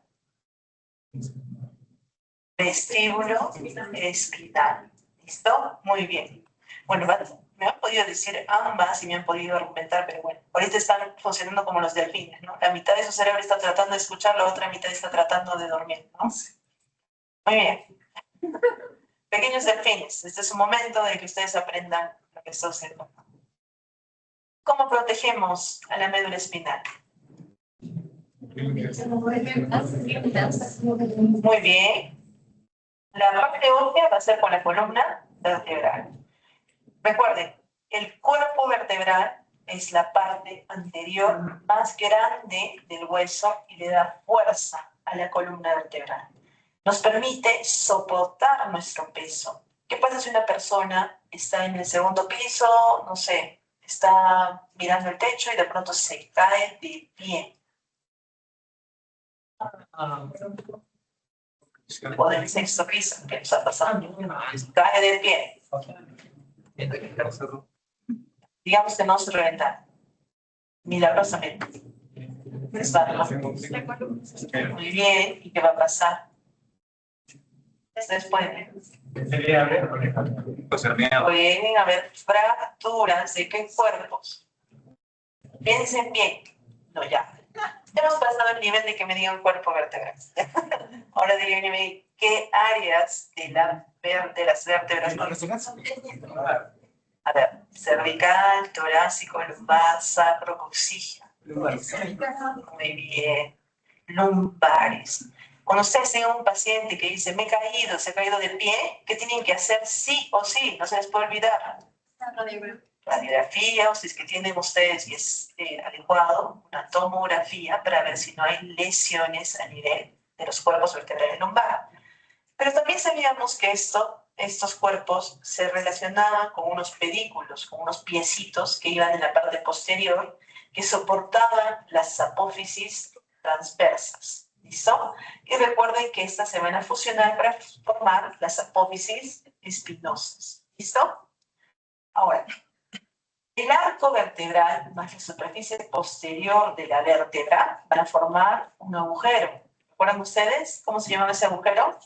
Vestíbulo espinal. ¿Listo? Muy bien. Bueno, me han podido decir ambas y me han podido argumentar, pero bueno, ahorita están funcionando como los delfines, ¿no? La mitad de su cerebro está tratando de escuchar, la otra mitad está tratando de dormir, ¿no? Muy bien. Pequeños delfines, este es un momento de que ustedes aprendan lo que está sucediendo. ¿Cómo protegemos a la médula espinal? Muy bien. La parte ósea va a ser con la columna vertebral. Recuerden, el cuerpo vertebral es la parte anterior más grande del hueso y le da fuerza a la columna vertebral. Nos permite soportar nuestro peso. ¿Qué pasa si una persona está en el segundo piso, no sé, está mirando el techo y de pronto se cae de pie? O del sexto piso, que está pasando, cae de pie. Digamos que no se reventa, milagrosamente. Muy bien, ¿y qué va a pasar? Ustedes pueden haber fracturas de qué cuerpos. Piensen bien. No, ya. Hemos pasado el nivel de que me digan cuerpo vertebral. Ahora díganme qué áreas de las vértebras. A ver, cervical, torácico, lumbar, sacro, coxilla. Muy bien. Lumbares. Cuando ustedes tengan un paciente que dice, me he caído, se ha caído de pie, ¿qué tienen que hacer sí o sí? No se les puede olvidar. Radiografía, o si es que tienen ustedes y es adecuado, una tomografía para ver si no hay lesiones a nivel de los cuerpos vertebrales lumbar. Pero también sabíamos que estos cuerpos se relacionaban con unos pedículos, con unos piecitos que iban en la parte posterior, que soportaban las apófisis transversas. ¿Listo? Y recuerden que estas se van a fusionar para formar las apófisis espinosas. ¿Listo? Ahora, el arco vertebral más la superficie posterior de la vértebra van a formar un agujero. ¿Recuerdan ustedes cómo se llama ese agujero?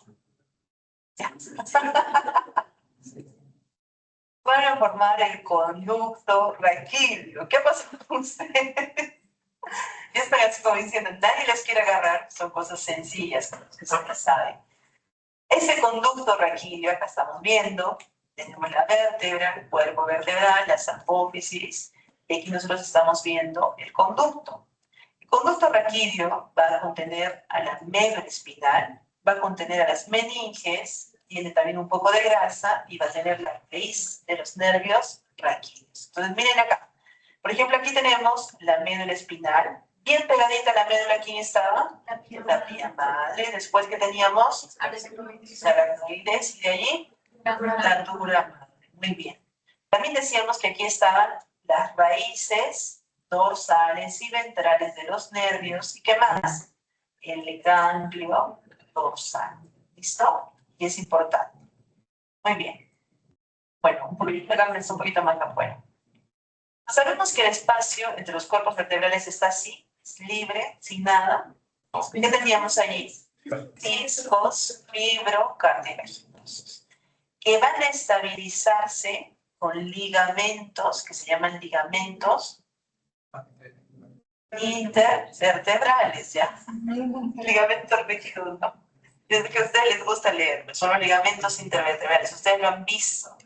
Van a formar el conducto raquídeo. ¿Qué pasa con ustedes? Y están así como diciendo, nadie las quiere agarrar, son cosas sencillas, que se las saben. Ese conducto raquídeo, acá estamos viendo, tenemos la vértebra, el cuerpo vertebral, las apófisis, y aquí nosotros estamos viendo el conducto. El conducto raquídeo va a contener a la médula espinal, va a contener a las meninges, tiene también un poco de grasa y va a tener la raíz de los nervios raquídeos. Entonces miren acá, por ejemplo aquí tenemos la médula espinal, bien pegadita a la médula, ¿quién estaba? La pía madre. Después que teníamos aracnoides y de allí la dura madre. Muy bien. También decíamos que aquí estaban las raíces dorsales y ventrales de los nervios. ¿Y qué más? El ganglio dorsal. ¿Listo? Y es importante. Muy bien. Bueno, un poquito más afuera. Sabemos que el espacio entre los cuerpos vertebrales está así, es libre, sin nada. ¿Qué teníamos allí? Discos, fibrocartilaginosos, que van a estabilizarse con ligamentos, que se llaman ligamentos intervertebrales, ¿ya? Ligamentos rígidos, ¿no? Desde que a ustedes les gusta leer, son los ligamentos intervertebrales, ustedes lo han visto.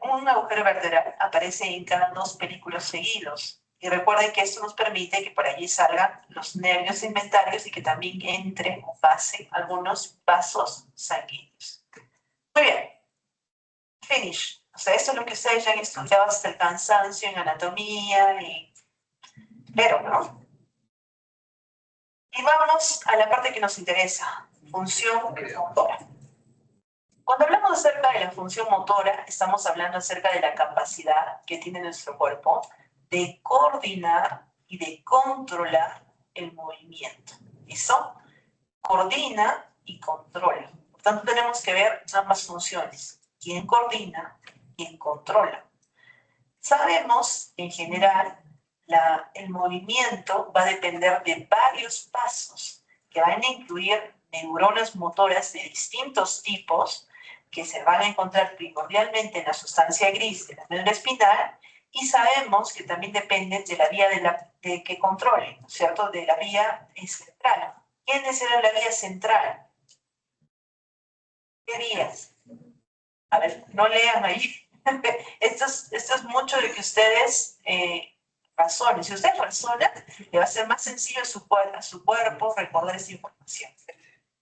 Un agujero vertebral aparece en cada 2 películas seguidos. Y recuerden que esto nos permite que por allí salgan los nervios inventarios y que también entren o pasen algunos vasos sanguíneos. Muy bien. Finish. O sea, esto es lo que ustedes ya han estudiado hasta el cansancio en anatomía pero, ¿no? Y vamos a la parte que nos interesa. Función motora. Cuando hablamos acerca de la función motora, estamos hablando acerca de la capacidad que tiene nuestro cuerpo de coordinar y de controlar el movimiento. ¿Listo? Coordina y controla. Por tanto, tenemos que ver ambas funciones. ¿Quién coordina? ¿Quién controla? Sabemos, en general, el movimiento va a depender de varios pasos que van a incluir neuronas motoras de distintos tipos que se van a encontrar primordialmente en la sustancia gris de la médula espinal, y sabemos que también dependen de la vía que controle, ¿no es cierto?, de la vía central. ¿Quién es la vía central? ¿Qué vías? A ver, no lean ahí. Esto es mucho de que ustedes razonen. Si ustedes razonan, le va a ser más sencillo a su cuerpo recordar esa información.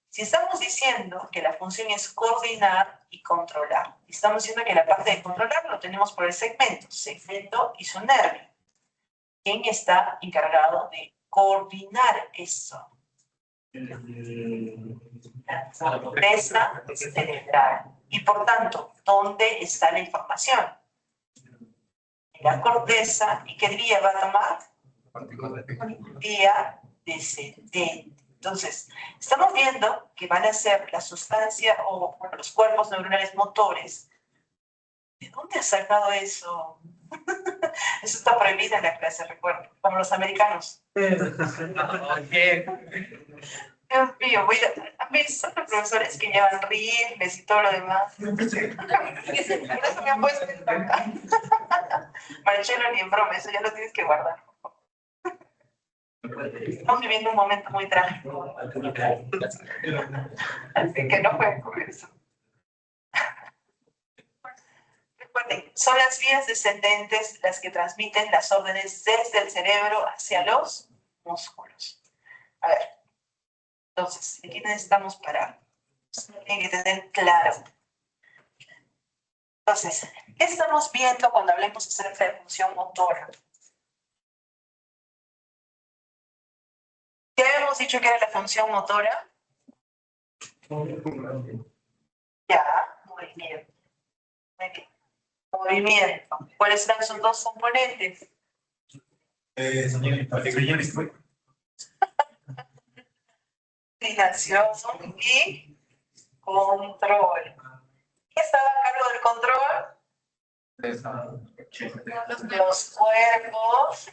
Si estamos diciendo que la función es coordinar y controlar, estamos diciendo que la parte de controlar lo tenemos por el segmento y su nervio. ¿Quién está encargado de coordinar eso? La corteza cerebral. Y por tanto, ¿dónde está la información? En la corteza. ¿Y qué vía va a tomar? Vía descendente. Entonces, estamos viendo que van a ser la sustancia o los cuerpos neuronales motores. ¿De dónde has sacado eso? Eso está prohibido en la clase, recuerdo, como los americanos. Dios mío, a mí son los profesores que llevan rifles y todo lo demás. Por eso me han puesto en acá. Marcelo, ni en broma, eso ya lo tienes que guardar. Estamos viviendo un momento muy trágico. Así que no pueden comer eso. Recuerden, son las vías descendentes las que transmiten las órdenes desde el cerebro hacia los músculos. A ver, entonces, aquí necesitamos parar. Tienen que tener claro. Entonces, ¿qué estamos viendo cuando hablemos acerca de función motora? ¿Qué habíamos dicho que era la función motora? Ya, movimiento. Muy bien. Movimiento. ¿Cuáles serán sus 2 componentes? Inclinación y control. ¿Qué estaba a cargo del control? Los cuerpos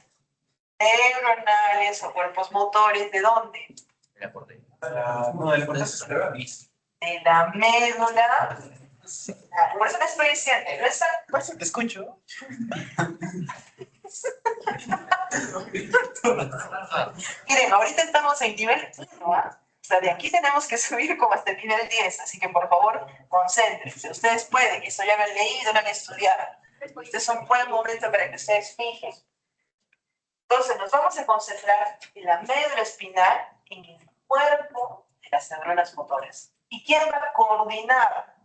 neuronales o cuerpos motores, ¿de dónde? De la médula. Por eso te estoy diciendo, Por eso te escucho. Miren, ahorita estamos en nivel 1, ¿ah? O sea, de aquí tenemos que subir como hasta el nivel 10, así que por favor, concéntrense. Ustedes pueden, eso ya lo han leído, lo han estudiado. Este es un buen momento para que ustedes fijen. Entonces, nos vamos a concentrar en la médula espinal, en el cuerpo de las neuronas motoras. ¿Y quién va a coordinar?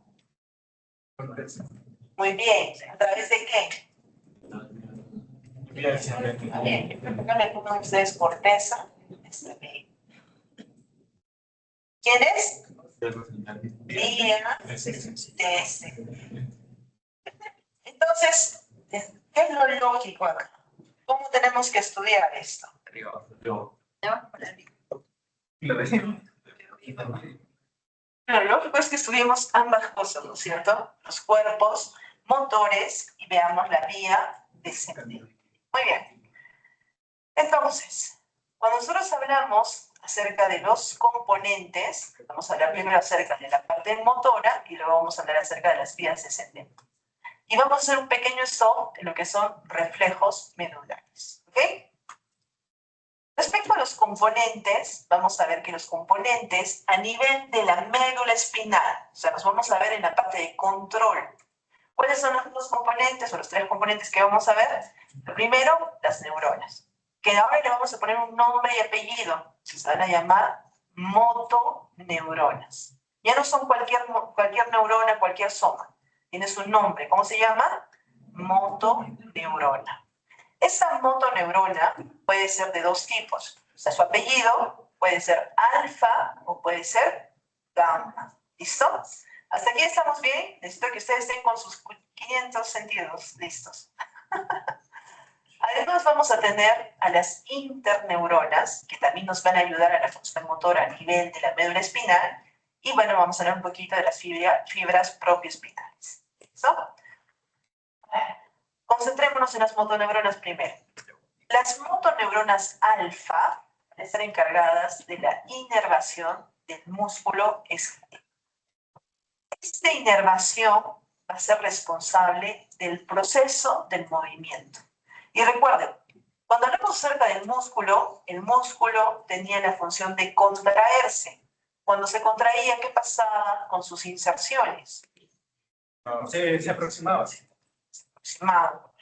Muy bien, ¿a través de qué? Bien, acá le pongan ustedes corteza. Está bien. ¿Quién es? Vía TS. Entonces, ¿qué es lo lógico acá? ¿Cómo tenemos que estudiar esto? Lo lógico es que estudiemos ambas cosas, ¿no es cierto? Los cuerpos motores y veamos la vía descendente. Muy bien. Entonces, cuando nosotros hablamos acerca de los componentes, vamos a hablar primero acerca de la parte motora y luego vamos a hablar acerca de las vías descendentes. Y vamos a hacer un pequeño stop en lo que son reflejos medulares. ¿Ok? Respecto a los componentes, vamos a ver que los componentes a nivel de la médula espinal, o sea, nos vamos a ver en la parte de control. ¿Cuáles son los dos componentes o los tres componentes que vamos a ver? Lo primero, las neuronas, que ahora le vamos a poner un nombre y apellido. Se van a llamar motoneuronas. Ya no son cualquier neurona, cualquier soma. Tiene su nombre. ¿Cómo se llama? Motoneurona. Esa motoneurona puede ser de dos tipos. O sea, su apellido puede ser alfa o puede ser gamma. ¿Listo? ¿Hasta aquí estamos bien? Necesito que ustedes estén con sus 500 sentidos listos. Además vamos a tener a las interneuronas, que también nos van a ayudar a la función motora a nivel de la médula espinal. Y bueno, vamos a hablar un poquito de las fibras propioespinales. ¿Listo? Concentrémonos en las motoneuronas primero. Las motoneuronas alfa van a estar encargadas de la inervación del músculo esquelético. Esta inervación va a ser responsable del proceso del movimiento. Y recuerden, cuando hablamos acerca del músculo, el músculo tenía la función de contraerse. Cuando se contraía, ¿qué pasaba con sus inserciones? Se aproximaba. Aproximado.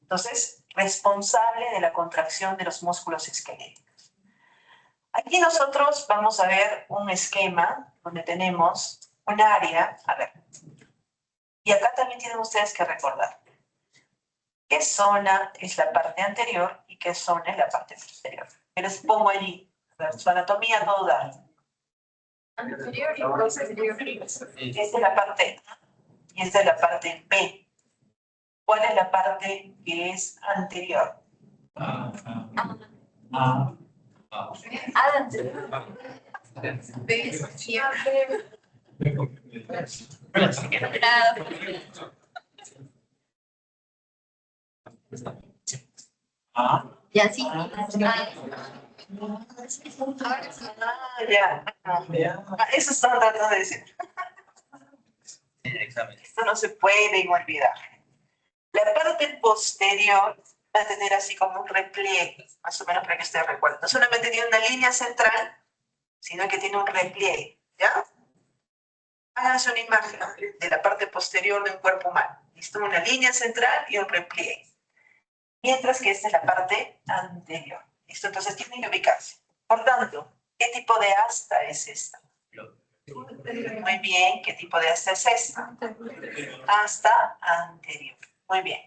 Entonces, responsable de la contracción de los músculos esqueléticos. Aquí nosotros vamos a ver un esquema donde tenemos un área, a ver, y acá también tienen ustedes que recordar qué zona es la parte anterior y qué zona es la parte posterior. Yo les pongo allí, a ver, su anatomía todo dar. Anterior y posterior. Esta es la parte A y esta es la parte B. ¿Cuál es la parte que es anterior? Ya sí. Eso estaba tratando de decir. Esto no se puede olvidar. La parte posterior va a tener así como un repliegue, más o menos para que ustedes recuerden. No solamente tiene una línea central, sino que tiene un repliegue, ¿ya? Háganse una imagen de la parte posterior de un cuerpo humano. ¿Listo? Una línea central y un repliegue. Mientras que esta es la parte anterior. ¿Listo? Entonces tienen que ubicarse. Por tanto, ¿qué tipo de asta es esta? Muy bien, ¿qué tipo de asta es esta? Asta anterior. Muy bien.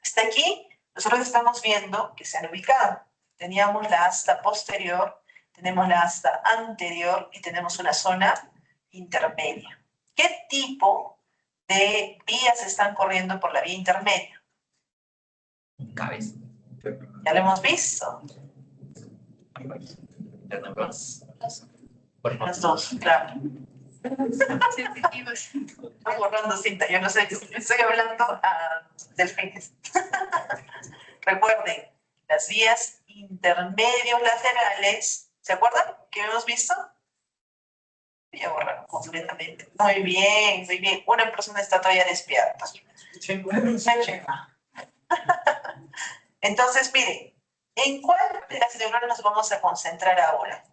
Hasta aquí, nosotros estamos viendo que se han ubicado. Teníamos la asta posterior, tenemos la asta anterior y tenemos una zona intermedia. ¿Qué tipo de vías están corriendo por la vía intermedia? Cabeza. Ya lo hemos visto. Las dos, claro. Están borrando cinta, yo no sé, estoy hablando a delfines. Recuerden, las vías intermedios laterales, ¿se acuerdan que hemos visto? Ya borraron completamente. Muy bien, muy bien. Una persona está todavía despierta. Entonces, miren, ¿En cuál de las neuronas nos vamos a concentrar ahora?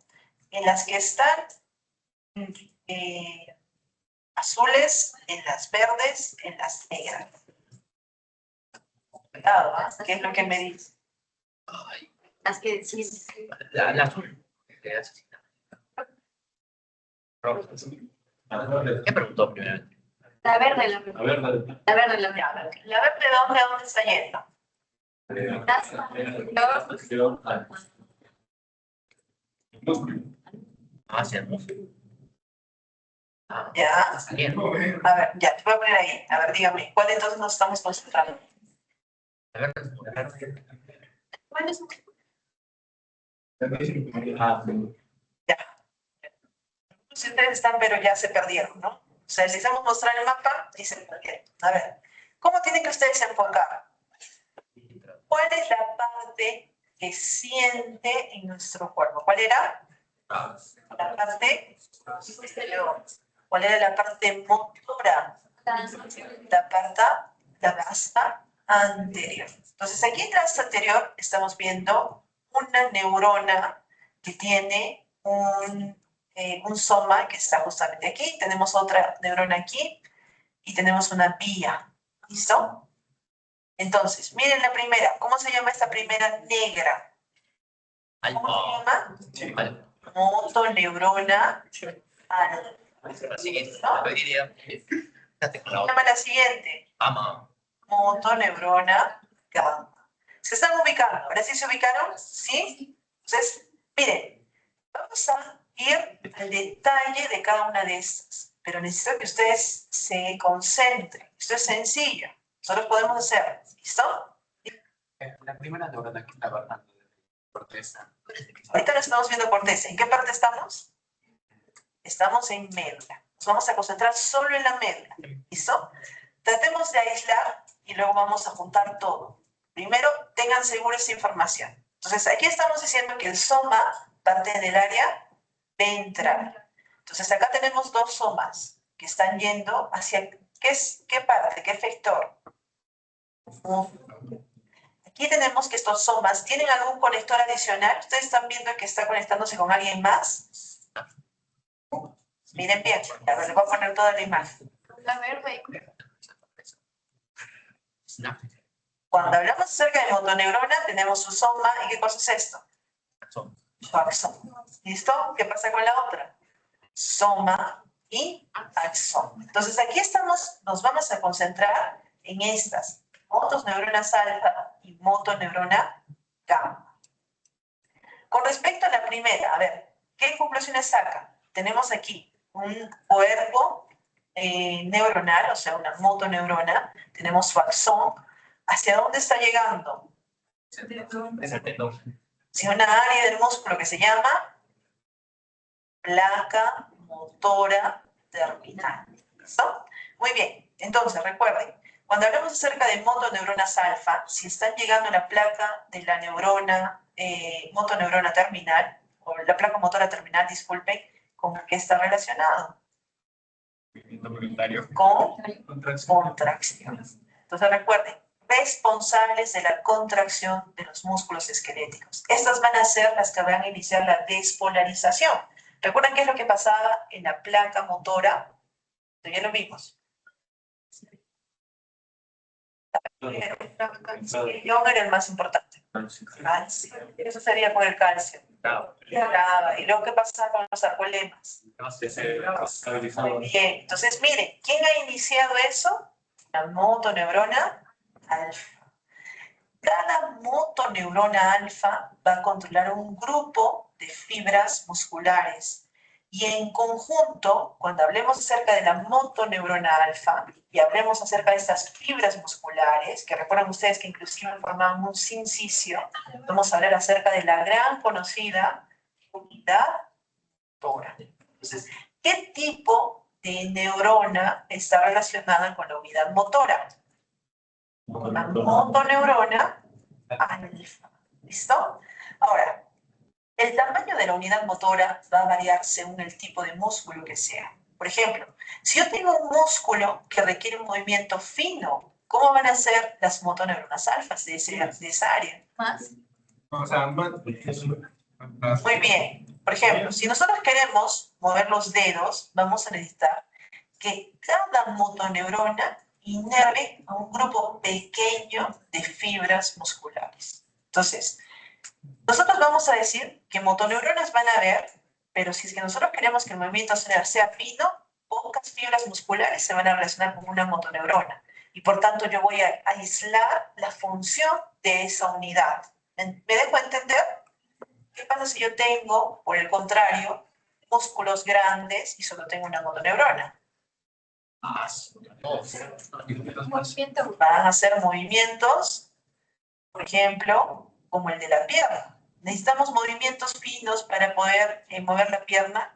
En las que están azules, en las verdes, en las negras. Cuidado, ¿ah? ¿Qué es lo que me dice? Ay, Las que sí. la azul. Que asesina. Roja. ¿Qué preguntó primero? La verde, la verde. A ver, dale. La verde, la Ya, verde. ¿la verde de dónde a dónde está yendo? Hacia el músculo. Ah, Ya. está saliendo. A ver, ya, te voy a poner ahí. A ver, dígame, ¿cuál entonces nos estamos concentrando? A ver, a ver. ¿Cuál es? Ya. Si ustedes están, pero ya se perdieron, ¿no? O sea, les hicimos mostrar el mapa y se perdieron. A ver, ¿cómo tienen que ustedes enfocar? ¿Cuál es la parte que siente en nuestro cuerpo? ¿Cuál era? La parte posterior. ¿Cuál era la parte motora? La pasta anterior. Entonces, aquí en la pasta anterior estamos viendo una neurona que tiene un soma que está justamente aquí. Tenemos otra neurona aquí y tenemos una vía. ¿Listo? Entonces, miren la primera. ¿Cómo se llama esta primera negra? ¿Cómo se llama? Vale. Motoneurona alfa. La siguiente. Yo diría. Fíjate con la ¿Cómo se otra. llama la siguiente? Ama. Motoneurona gamma. ¿Se están ubicando? ¿Ahora sí se ubicaron? ¿Sí? Entonces, miren, vamos a ir al detalle de cada una de estas, pero necesito que ustedes se concentren. Esto es sencillo. Nosotros podemos hacer. ¿Listo? La primera neurona que estaba hablando de corteza. Ahorita lo estamos viendo corteza. ¿En qué parte estamos? Estamos en médula. Nos vamos a concentrar solo en la médula. ¿Listo? Tratemos de aislar y luego vamos a juntar todo. Primero, tengan segura esta información. Entonces, aquí estamos diciendo que el soma parte del área ventral. Entonces, acá tenemos dos somas que están yendo hacia... ¿Qué parte? ¿Qué efector? Aquí tenemos que estos somas tienen algún conector adicional. ¿Ustedes están viendo que está conectándose con alguien más? Miren bien. A ver, les voy a poner toda la imagen. La verde. Cuando hablamos acerca de motoneurona, tenemos su soma. ¿Y qué cosa es esto? Su axón. ¿Listo? ¿Qué pasa con la otra? Soma y axón. Entonces aquí estamos, nos vamos a concentrar en estas motoneuronas alfa y motoneurona gamma. Con respecto a la primera, a ver, ¿qué conclusiones saca? Tenemos aquí un cuerpo neuronal, o sea, una motoneurona, tenemos su axón. ¿Hacia dónde está llegando? Es el tendón. Si una área del músculo que se llama placa motora terminal. ¿Listo? Muy bien. Entonces, recuerden, cuando hablamos acerca de motoneuronas alfa, si están llegando a la placa de la neurona, motoneurona terminal, o la placa motora terminal, disculpen, ¿con qué está relacionado? Con contracción. Entonces, recuerden, responsables de la contracción de los músculos esqueléticos. Estas van a ser las que van a iniciar la despolarización. ¿Recuerdan qué es lo que pasaba en la placa motora? Ya lo vimos. El ion era el más importante. Calcio. Eso sería con el calcio. Y luego, ¿qué pasaba con los arcolemas? Muy bien. Entonces, miren, ¿quién ha iniciado eso? La motoneurona alfa. Cada motoneurona alfa va a controlar un grupo de fibras musculares. Y en conjunto, cuando hablemos acerca de la motoneurona alfa y hablemos acerca de estas fibras musculares, que recuerdan ustedes que inclusive formaban un sincicio, vamos a hablar acerca de la gran conocida unidad motora. Entonces, ¿qué tipo de neurona está relacionada con la unidad motora? La motoneurona alfa. ¿Listo? Ahora, el tamaño de la unidad motora va a variar según el tipo de músculo que sea. Por ejemplo, si yo tengo un músculo que requiere un movimiento fino, ¿cómo van a ser las motoneuronas alfas de esa área? Más. O sea, Muy bien. Por ejemplo, si nosotros queremos mover los dedos, vamos a necesitar que cada motoneurona inerve a un grupo pequeño de fibras musculares. Entonces, nosotros vamos a decir que motoneuronas van a haber, pero si es que nosotros queremos que el movimiento sea fino, pocas fibras musculares se van a relacionar con una motoneurona. Y por tanto yo voy a aislar la función de esa unidad. ¿Me dejo entender? ¿Qué pasa si yo tengo, por el contrario, músculos grandes y solo tengo una motoneurona? Movimiento. Van a hacer movimientos, por ejemplo, como el de la pierna. ¿Necesitamos movimientos finos para poder mover la pierna?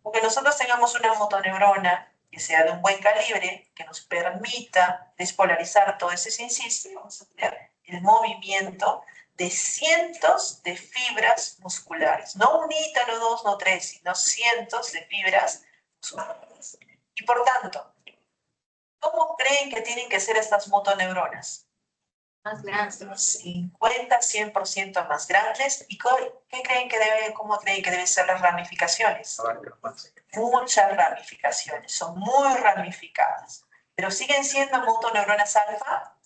Porque nosotros tengamos una motoneurona que sea de un buen calibre, que nos permita despolarizar todo ese sinsiste, vamos a tener el movimiento de cientos de fibras musculares. No unita, no dos, no tres, sino cientos de fibras musculares. Y por tanto, ¿cómo creen que tienen que ser estas motoneuronas? Más grandes. 50, 100% más grandes. ¿Y cómo creen que deben ser las ramificaciones? Muchas ramificaciones, son muy ramificadas. Pero siguen siendo motoneuronas alfa.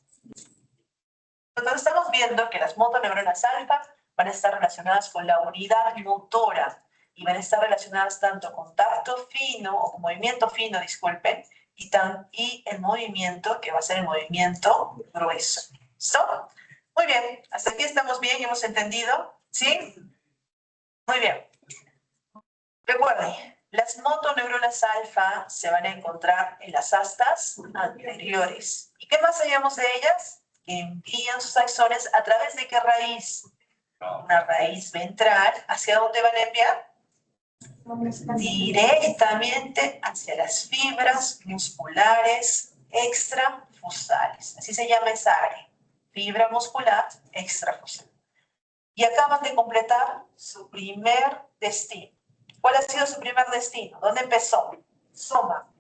Entonces estamos viendo que las motoneuronas alfa van a estar relacionadas con la unidad motora y van a estar relacionadas tanto con tacto fino o con movimiento fino, disculpen, y el movimiento que va a ser el movimiento grueso. ¿Listo? Muy bien, hasta aquí estamos bien, hemos entendido, ¿sí? Muy bien. Recuerden, las motoneuronas alfa se van a encontrar en las astas anteriores. ¿Y qué más sabíamos de ellas? Que envían sus axones a través de qué raíz? Una raíz ventral. ¿Hacia dónde van a enviar? Directamente hacia las fibras musculares extrafusales. Así se llama esa área. Fibra muscular extrafusal. Y acaban de completar su primer destino. ¿Cuál ha sido su primer destino? ¿Dónde empezó? Soma.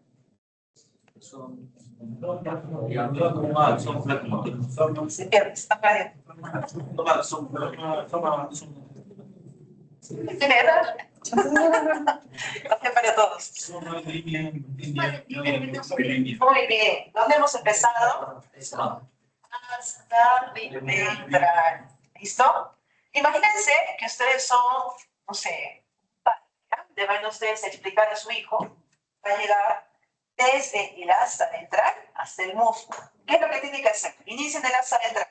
Se pierde, está perdiendo. ¿Tiene edad? Para todos. Muy bien. ¿Dónde hemos empezado? Hasta ventral. ¿Listo? Imagínense que ustedes son, no sé, deben ustedes explicar a su hijo, va a llegar desde el asa ventral hasta el músculo. ¿Qué es lo que tiene que hacer? Inicien el asa ventral.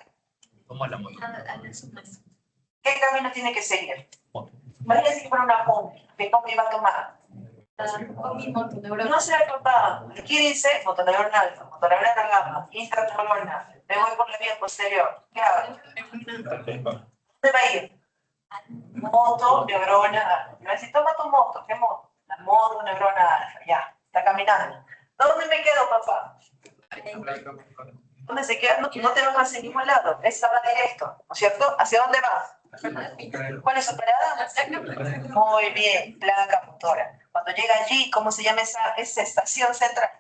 ¿Qué camino tiene que seguir? Vaya a decir por una pompa. ¿Qué pompa iba a tomar? No se ha topado. Aquí dice motoneurona alfa, motoneurona gamma, intraneurona. Me voy por la vía posterior. ¿Qué hago? ¿Dónde va a ir? Motoneurona alfa. Me va a decir, toma tu moto. ¿Qué moto? La motoneurona alfa. Ya, está caminando. ¿Dónde me quedo, papá? ¿Dónde se queda? No te vas hacia ningún lado. Esa va directo, ¿no es cierto? ¿Hacia dónde vas? ¿Cuál es su parada? Muy bien, placa motora. Cuando llega allí, ¿cómo se llama esa estación central?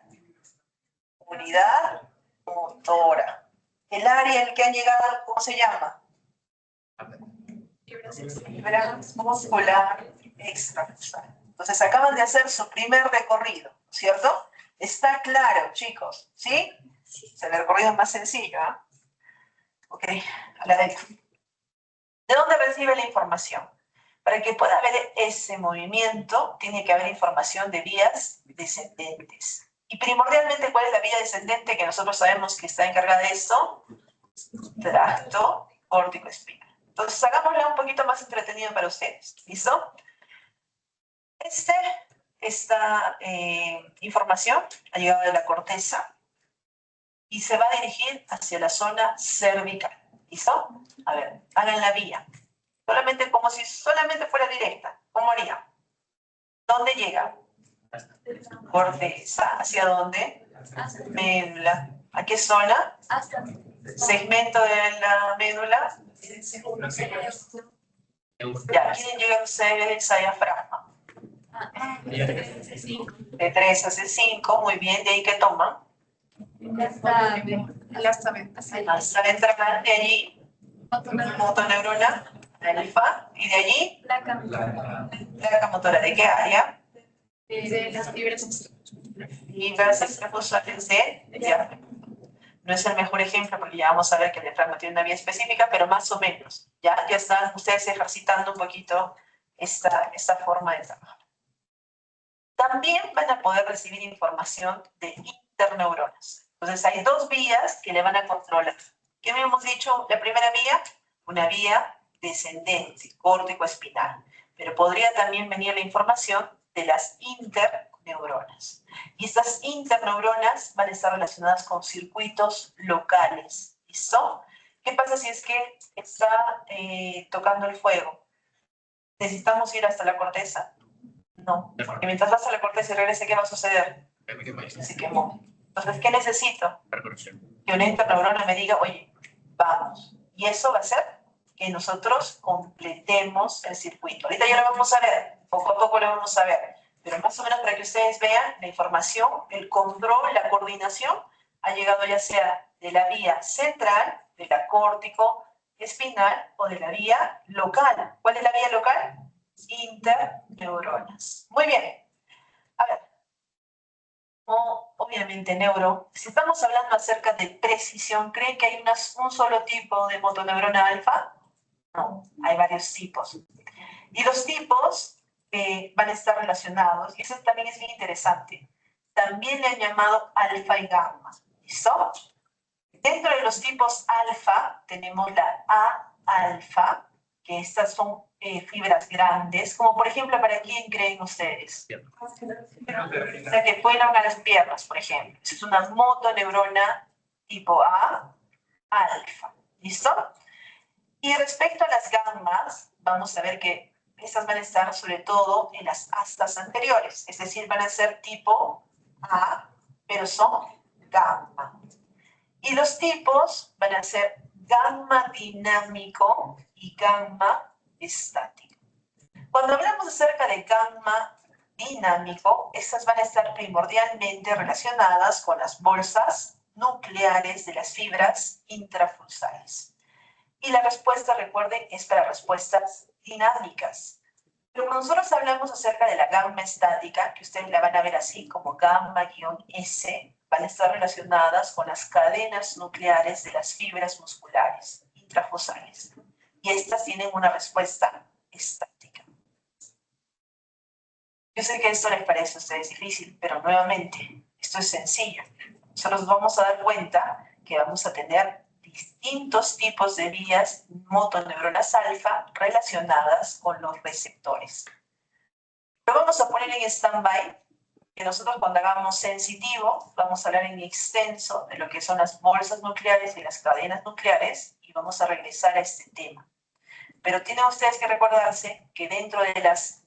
Unidad motora. El área en el que han llegado, ¿cómo se llama? Fibra muscular extrafusal. Entonces acaban de hacer su primer recorrido, ¿cierto? Está claro, chicos, ¿sí? El recorrido es más sencillo, ¿ah? Ok, a la derecha. ¿De dónde recibe la información? Para que pueda haber ese movimiento, tiene que haber información de vías descendentes. Y primordialmente, ¿cuál es la vía descendente que nosotros sabemos que está encargada de esto? Tracto córtico-espinal. Entonces, hagámosla un poquito más entretenido para ustedes. ¿Listo? Esta información ha llegado de la corteza y se va a dirigir hacia la zona cervical. ¿Listo? A ver, hagan la vía. Solamente como si solamente fuera directa. ¿Cómo haría? ¿Dónde llega? Corteza. ¿Hacia dónde? Médula. ¿A qué zona? Segmento de la médula. Ya, ¿quieren llegar ustedes a diafragma? De 3 a C5, muy bien. ¿De ahí qué toman? Hasta ventral, de allí Motoneurona alfa. Y de allí, Placa. placa motora. ¿De qué área? De las fibras. Fibras extrafusales de diafragma. No es el mejor ejemplo porque ya vamos a ver que el diafragma tiene una vía específica, pero más o menos. Ya están ustedes ejercitando un poquito esta forma de trabajo. También van a poder recibir información de interneuronas. Entonces hay dos vías que le van a controlar. ¿Qué habíamos dicho? La primera vía, una vía descendente, córtico-espinal. Pero podría también venir la información de las interneuronas. Y estas interneuronas van a estar relacionadas con circuitos locales. ¿Listo? ¿Qué pasa si es que está tocando el fuego? ¿Necesitamos ir hasta la corteza? No, porque mientras vas a la corteza y regrese, ¿qué va a suceder? Se quemó. Entonces, ¿qué necesito? Que una interneurona me diga, oye, vamos. Y eso va a hacer que nosotros completemos el circuito. Ahorita ya lo vamos a ver, poco a poco lo vamos a ver, pero más o menos para que ustedes vean la información, el control, la coordinación, ha llegado ya sea de la vía central, de la córtico espinal o de la vía local. ¿Cuál es la vía local? Interneuronas. Muy bien. A ver, obviamente neuro, si estamos hablando acerca de precisión, ¿creen que hay un solo tipo de motoneurona alfa? No, hay varios tipos. Y los tipos van a estar relacionados, y eso también es bien interesante. También le han llamado alfa y gamma. ¿Listo? Dentro de los tipos alfa tenemos la A-alfa, que estas son fibras grandes, como por ejemplo, ¿para quién creen ustedes? O sea, que pueden a las piernas, por ejemplo. Esa es una motoneurona tipo A, alfa. ¿Listo? Y respecto a las gammas, vamos a ver que estas van a estar sobre todo en las astas anteriores, es decir, van a ser tipo A, pero son gamma. Y los tipos van a ser gamma dinámico y gamma estático. Cuando hablamos acerca de gamma dinámico, estas van a estar primordialmente relacionadas con las bolsas nucleares de las fibras intrafusales. Y la respuesta, recuerden, es para respuestas dinámicas. Pero cuando nosotros hablamos acerca de la gamma estática, que ustedes la van a ver así como gamma-S, van a estar relacionadas con las cadenas nucleares de las fibras musculares intrafusales. Y estas tienen una respuesta estática. Yo sé que esto les parece a ustedes difícil, pero nuevamente, esto es sencillo. Nosotros vamos a dar cuenta que vamos a tener distintos tipos de vías motoneuronas alfa relacionadas con los receptores. Lo vamos a poner en stand-by, que nosotros cuando hagamos sensitivo, vamos a hablar en extenso de lo que son las bolsas nucleares y las cadenas nucleares, y vamos a regresar a este tema. Pero tienen ustedes que recordarse que dentro de las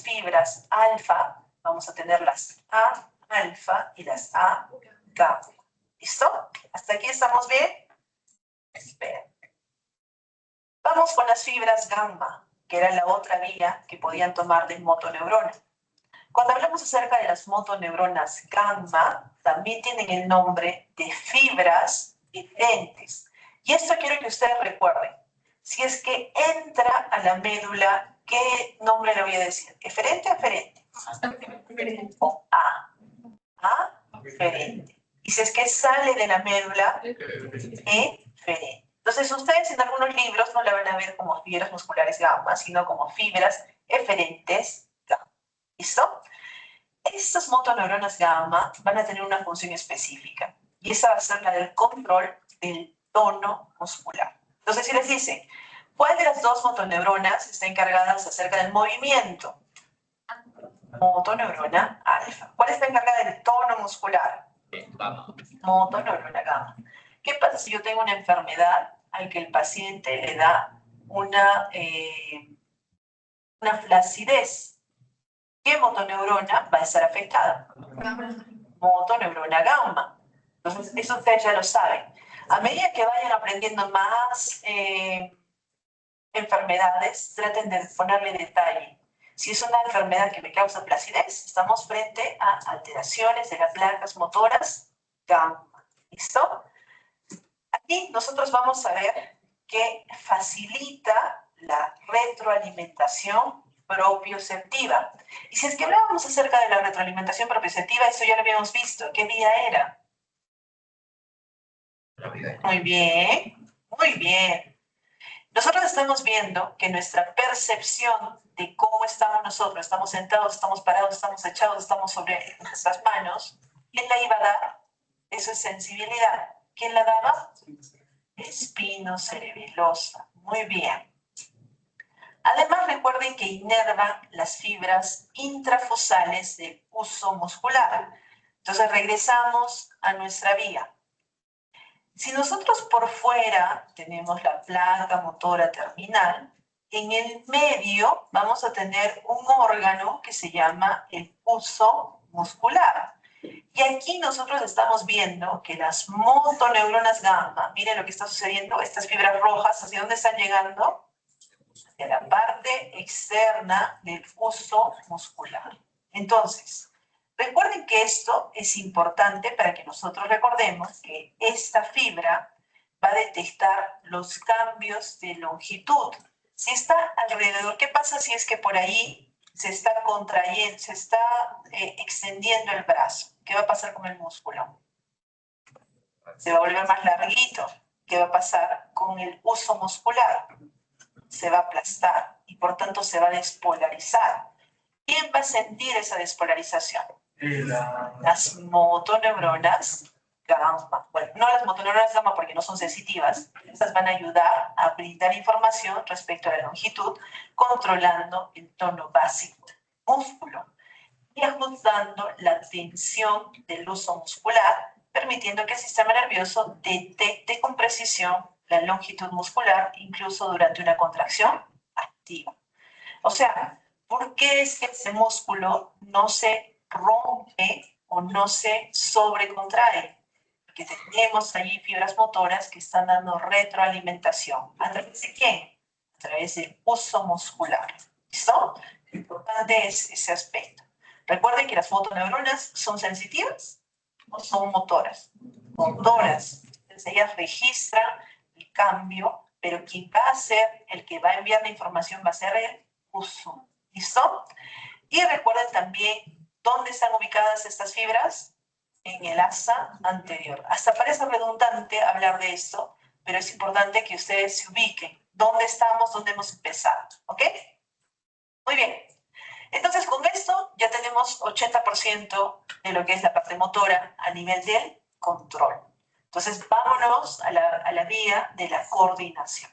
fibras alfa, vamos a tener las A alfa y las A gamma. ¿Listo? ¿Hasta aquí estamos bien? Espera. Vamos con las fibras gamma, que era la otra vía que podían tomar de motoneurona. Cuando hablamos acerca de las motoneuronas gamma, también tienen el nombre de fibras eferentes. Y esto quiero que ustedes recuerden. Si es que entra a la médula, ¿qué nombre le voy a decir? ¿Eferente o aferente? O A. Aferente. Y si es que sale de la médula, eferente. Entonces, ustedes en algunos libros no la van a ver como fibras musculares gamma, sino como fibras eferentes gamma. ¿Listo? Estas motoneuronas gamma van a tener una función específica y esa va a ser la del control del tono muscular. Entonces, si les dicen, ¿cuál de las dos motoneuronas está encargada acerca del movimiento? Motoneurona alfa. ¿Cuál está encargada del tono muscular? Motoneurona gamma. ¿Qué pasa si yo tengo una enfermedad al que el paciente le da una flacidez? ¿Qué motoneurona va a estar afectada? Motoneurona gamma. Entonces, eso ustedes ya lo saben. A medida que vayan aprendiendo más enfermedades, traten de ponerle detalle. Si es una enfermedad que me causa flacidez, estamos frente a alteraciones de las placas motoras gamma. ¿Listo? Aquí nosotros vamos a ver que facilita la retroalimentación propioceptiva. Y si es que hablábamos acerca de la retroalimentación propioceptiva, eso ya lo habíamos visto. ¿Qué vía era? Muy bien, muy bien. Nosotros estamos viendo que nuestra percepción de cómo estamos nosotros, estamos sentados, estamos parados, estamos echados, estamos sobre nuestras manos, ¿quién la iba a dar? Eso es sensibilidad. ¿Quién la daba? Espinocerebelosa. Muy bien. Además, recuerden que inerva las fibras intrafusales del huso muscular. Entonces, regresamos a nuestra vía. Si nosotros por fuera tenemos la placa motora terminal, en el medio vamos a tener un órgano que se llama el huso muscular. Y aquí nosotros estamos viendo que las motoneuronas gamma, miren lo que está sucediendo, estas fibras rojas, ¿hacia dónde están llegando? Hacia la parte externa del huso muscular. Entonces, recuerden que esto es importante para que nosotros recordemos que esta fibra va a detectar los cambios de longitud. Si está alrededor, ¿qué pasa si es que por ahí se está contrayendo, se está extendiendo el brazo? ¿Qué va a pasar con el músculo? Se va a volver más larguito. ¿Qué va a pasar con el huso muscular? Se va a aplastar y por tanto se va a despolarizar. ¿Quién va a sentir esa despolarización? Las motoneuronas gamma. Bueno, no las motoneuronas gamma porque no son sensitivas. Estas van a ayudar a brindar información respecto a la longitud, controlando el tono básico del músculo y ajustando la tensión del huso muscular, permitiendo que el sistema nervioso detecte con precisión la longitud muscular, incluso durante una contracción activa. O sea, ¿por qué es que ese músculo no se rompe o no se sobrecontrae? Porque tenemos allí fibras motoras que están dando retroalimentación. ¿A través de quién? A través del huso muscular. ¿Listo? Lo importante es ese aspecto. Recuerden que las motoneuronas son sensitivas o son motoras. Motoras. Entonces ellas registran el cambio, pero quien va a ser el que va a enviar la información va a ser el huso. ¿Listo? Y recuerden también dónde están ubicadas estas fibras en el asa anterior. Hasta parece redundante hablar de esto, pero es importante que ustedes se ubiquen. ¿Dónde estamos? ¿Dónde hemos empezado? ¿Ok? Muy bien. Entonces, con esto ya tenemos 80% de lo que es la parte motora a nivel del control. Entonces, vámonos a la vía de la coordinación.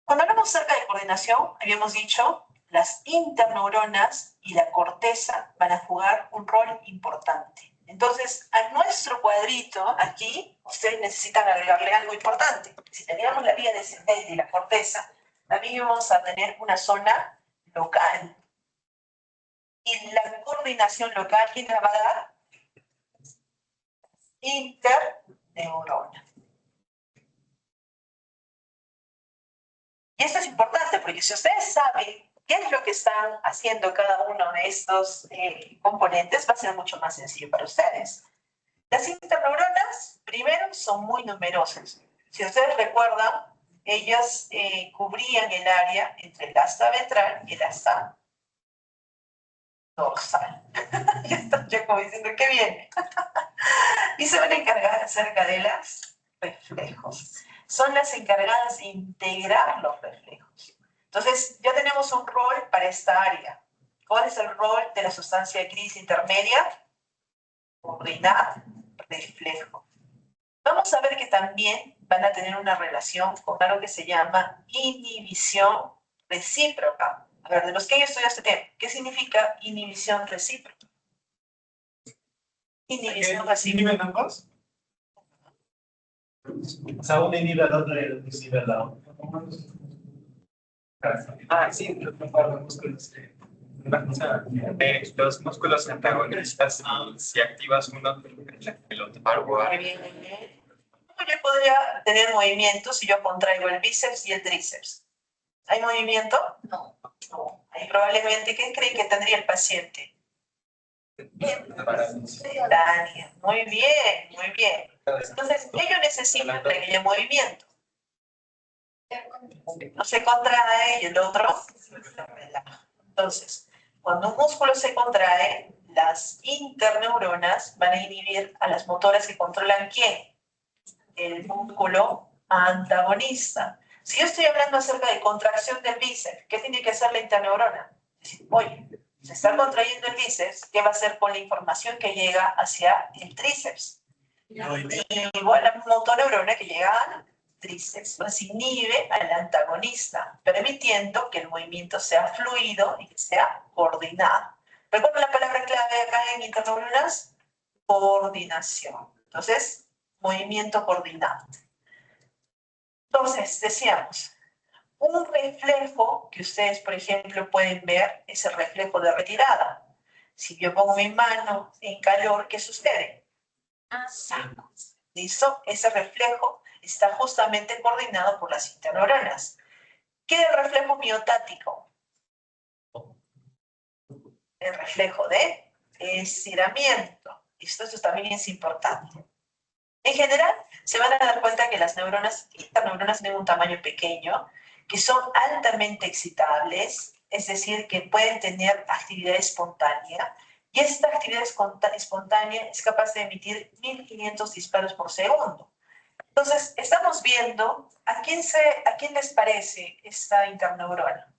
Cuando hablamos acerca de coordinación, habíamos dicho, las interneuronas y la corteza van a jugar un rol importante. Entonces, a nuestro cuadrito aquí, ustedes necesitan agregarle algo importante. Si teníamos la vía descendente y la corteza, también vamos a tener una zona local. Y la coordinación local, ¿quién la va a dar? Interneurona. Y esto es importante porque si ustedes saben qué es lo que están haciendo cada uno de estos componentes, va a ser mucho más sencillo para ustedes. Las interneuronas, primero, son muy numerosas. Si ustedes recuerdan, ellas cubrían el área entre el asta ventral y el asta dorsal. Ya están ya como diciendo, ¿qué viene? Y se van a encargar acerca de los reflejos. Son las encargadas de integrar los reflejos. Entonces, ya tenemos un rol para esta área. ¿Cuál es el rol de la sustancia de crisis intermedia? Coordinar reflejo. Vamos a ver que también van a tener una relación con algo que se llama inhibición recíproca. A ver, de los que han estudiado este tema, ¿qué significa inhibición recíproca? Inhibición recíproca. ¿Inhiben ambos? O sea, uno inhibe al otro y el otro inhibe al lado. Sí, los músculos. Los músculos antagonistas, si activas uno, el otro. Muy bien, muy bien. Yo podría tener movimiento si yo contraigo el bíceps y el tríceps. ¿Hay movimiento? No. No. Ahí probablemente, ¿qué creen que tendría el paciente? Tania. Muy bien, muy bien. Entonces, ellos necesitan que haya movimiento. Uno se contrae y el otro se relaja. Entonces, cuando un músculo se contrae, las interneuronas van a inhibir a las motoras que controlan ¿quién? El músculo antagonista. Si yo estoy hablando acerca de contracción del bíceps, ¿qué tiene que hacer la interneurona? Decir, oye, se está contrayendo el bíceps, ¿qué va a hacer con la información que llega hacia el tríceps? Igual la motoneurona que llega al tríceps, pues inhibe al antagonista, permitiendo que el movimiento sea fluido y que sea coordinado. ¿Recuerdan la palabra clave acá en interneuronas? Coordinación. Entonces, movimiento coordinado. Entonces, decíamos, un reflejo que ustedes, por ejemplo, pueden ver es el reflejo de retirada. Si yo pongo mi mano en calor, ¿qué sucede? Saco. ¿Listo? Ese reflejo está justamente coordinado por las interneuronas. ¿Qué es el reflejo miotático? El reflejo de estiramiento. ¿Listo? Esto también es importante. En general, se van a dar cuenta que las interneuronas tienen un tamaño pequeño, que son altamente excitables, es decir, que pueden tener actividad espontánea, y esta actividad espontánea es capaz de emitir 1500 disparos por segundo. Entonces, estamos viendo a quién les parece esta interneurona,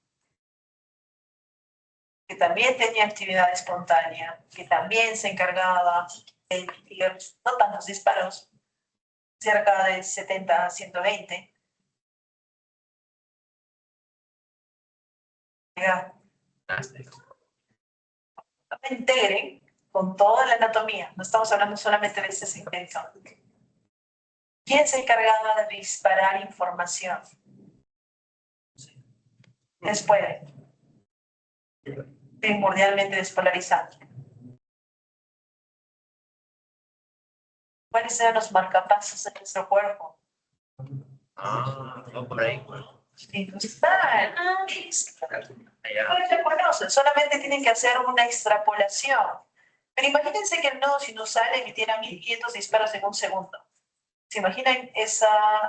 que también tenía actividad espontánea, que también se encargaba de emitir no tantos disparos, cerca de 70 a 120. No me integren con toda la anatomía, no estamos hablando solamente de este segmento. ¿Quién se encargaba de disparar información? Después, primordialmente despolarizante. ¿Cuáles eran los marcapasos de nuestro cuerpo? No por ahí. Sinusal. Lo conocen, solamente tienen que hacer una extrapolación. Pero imagínense que el nodo sinusal emitiera 1500 disparos en un segundo. ¿Se imaginan esa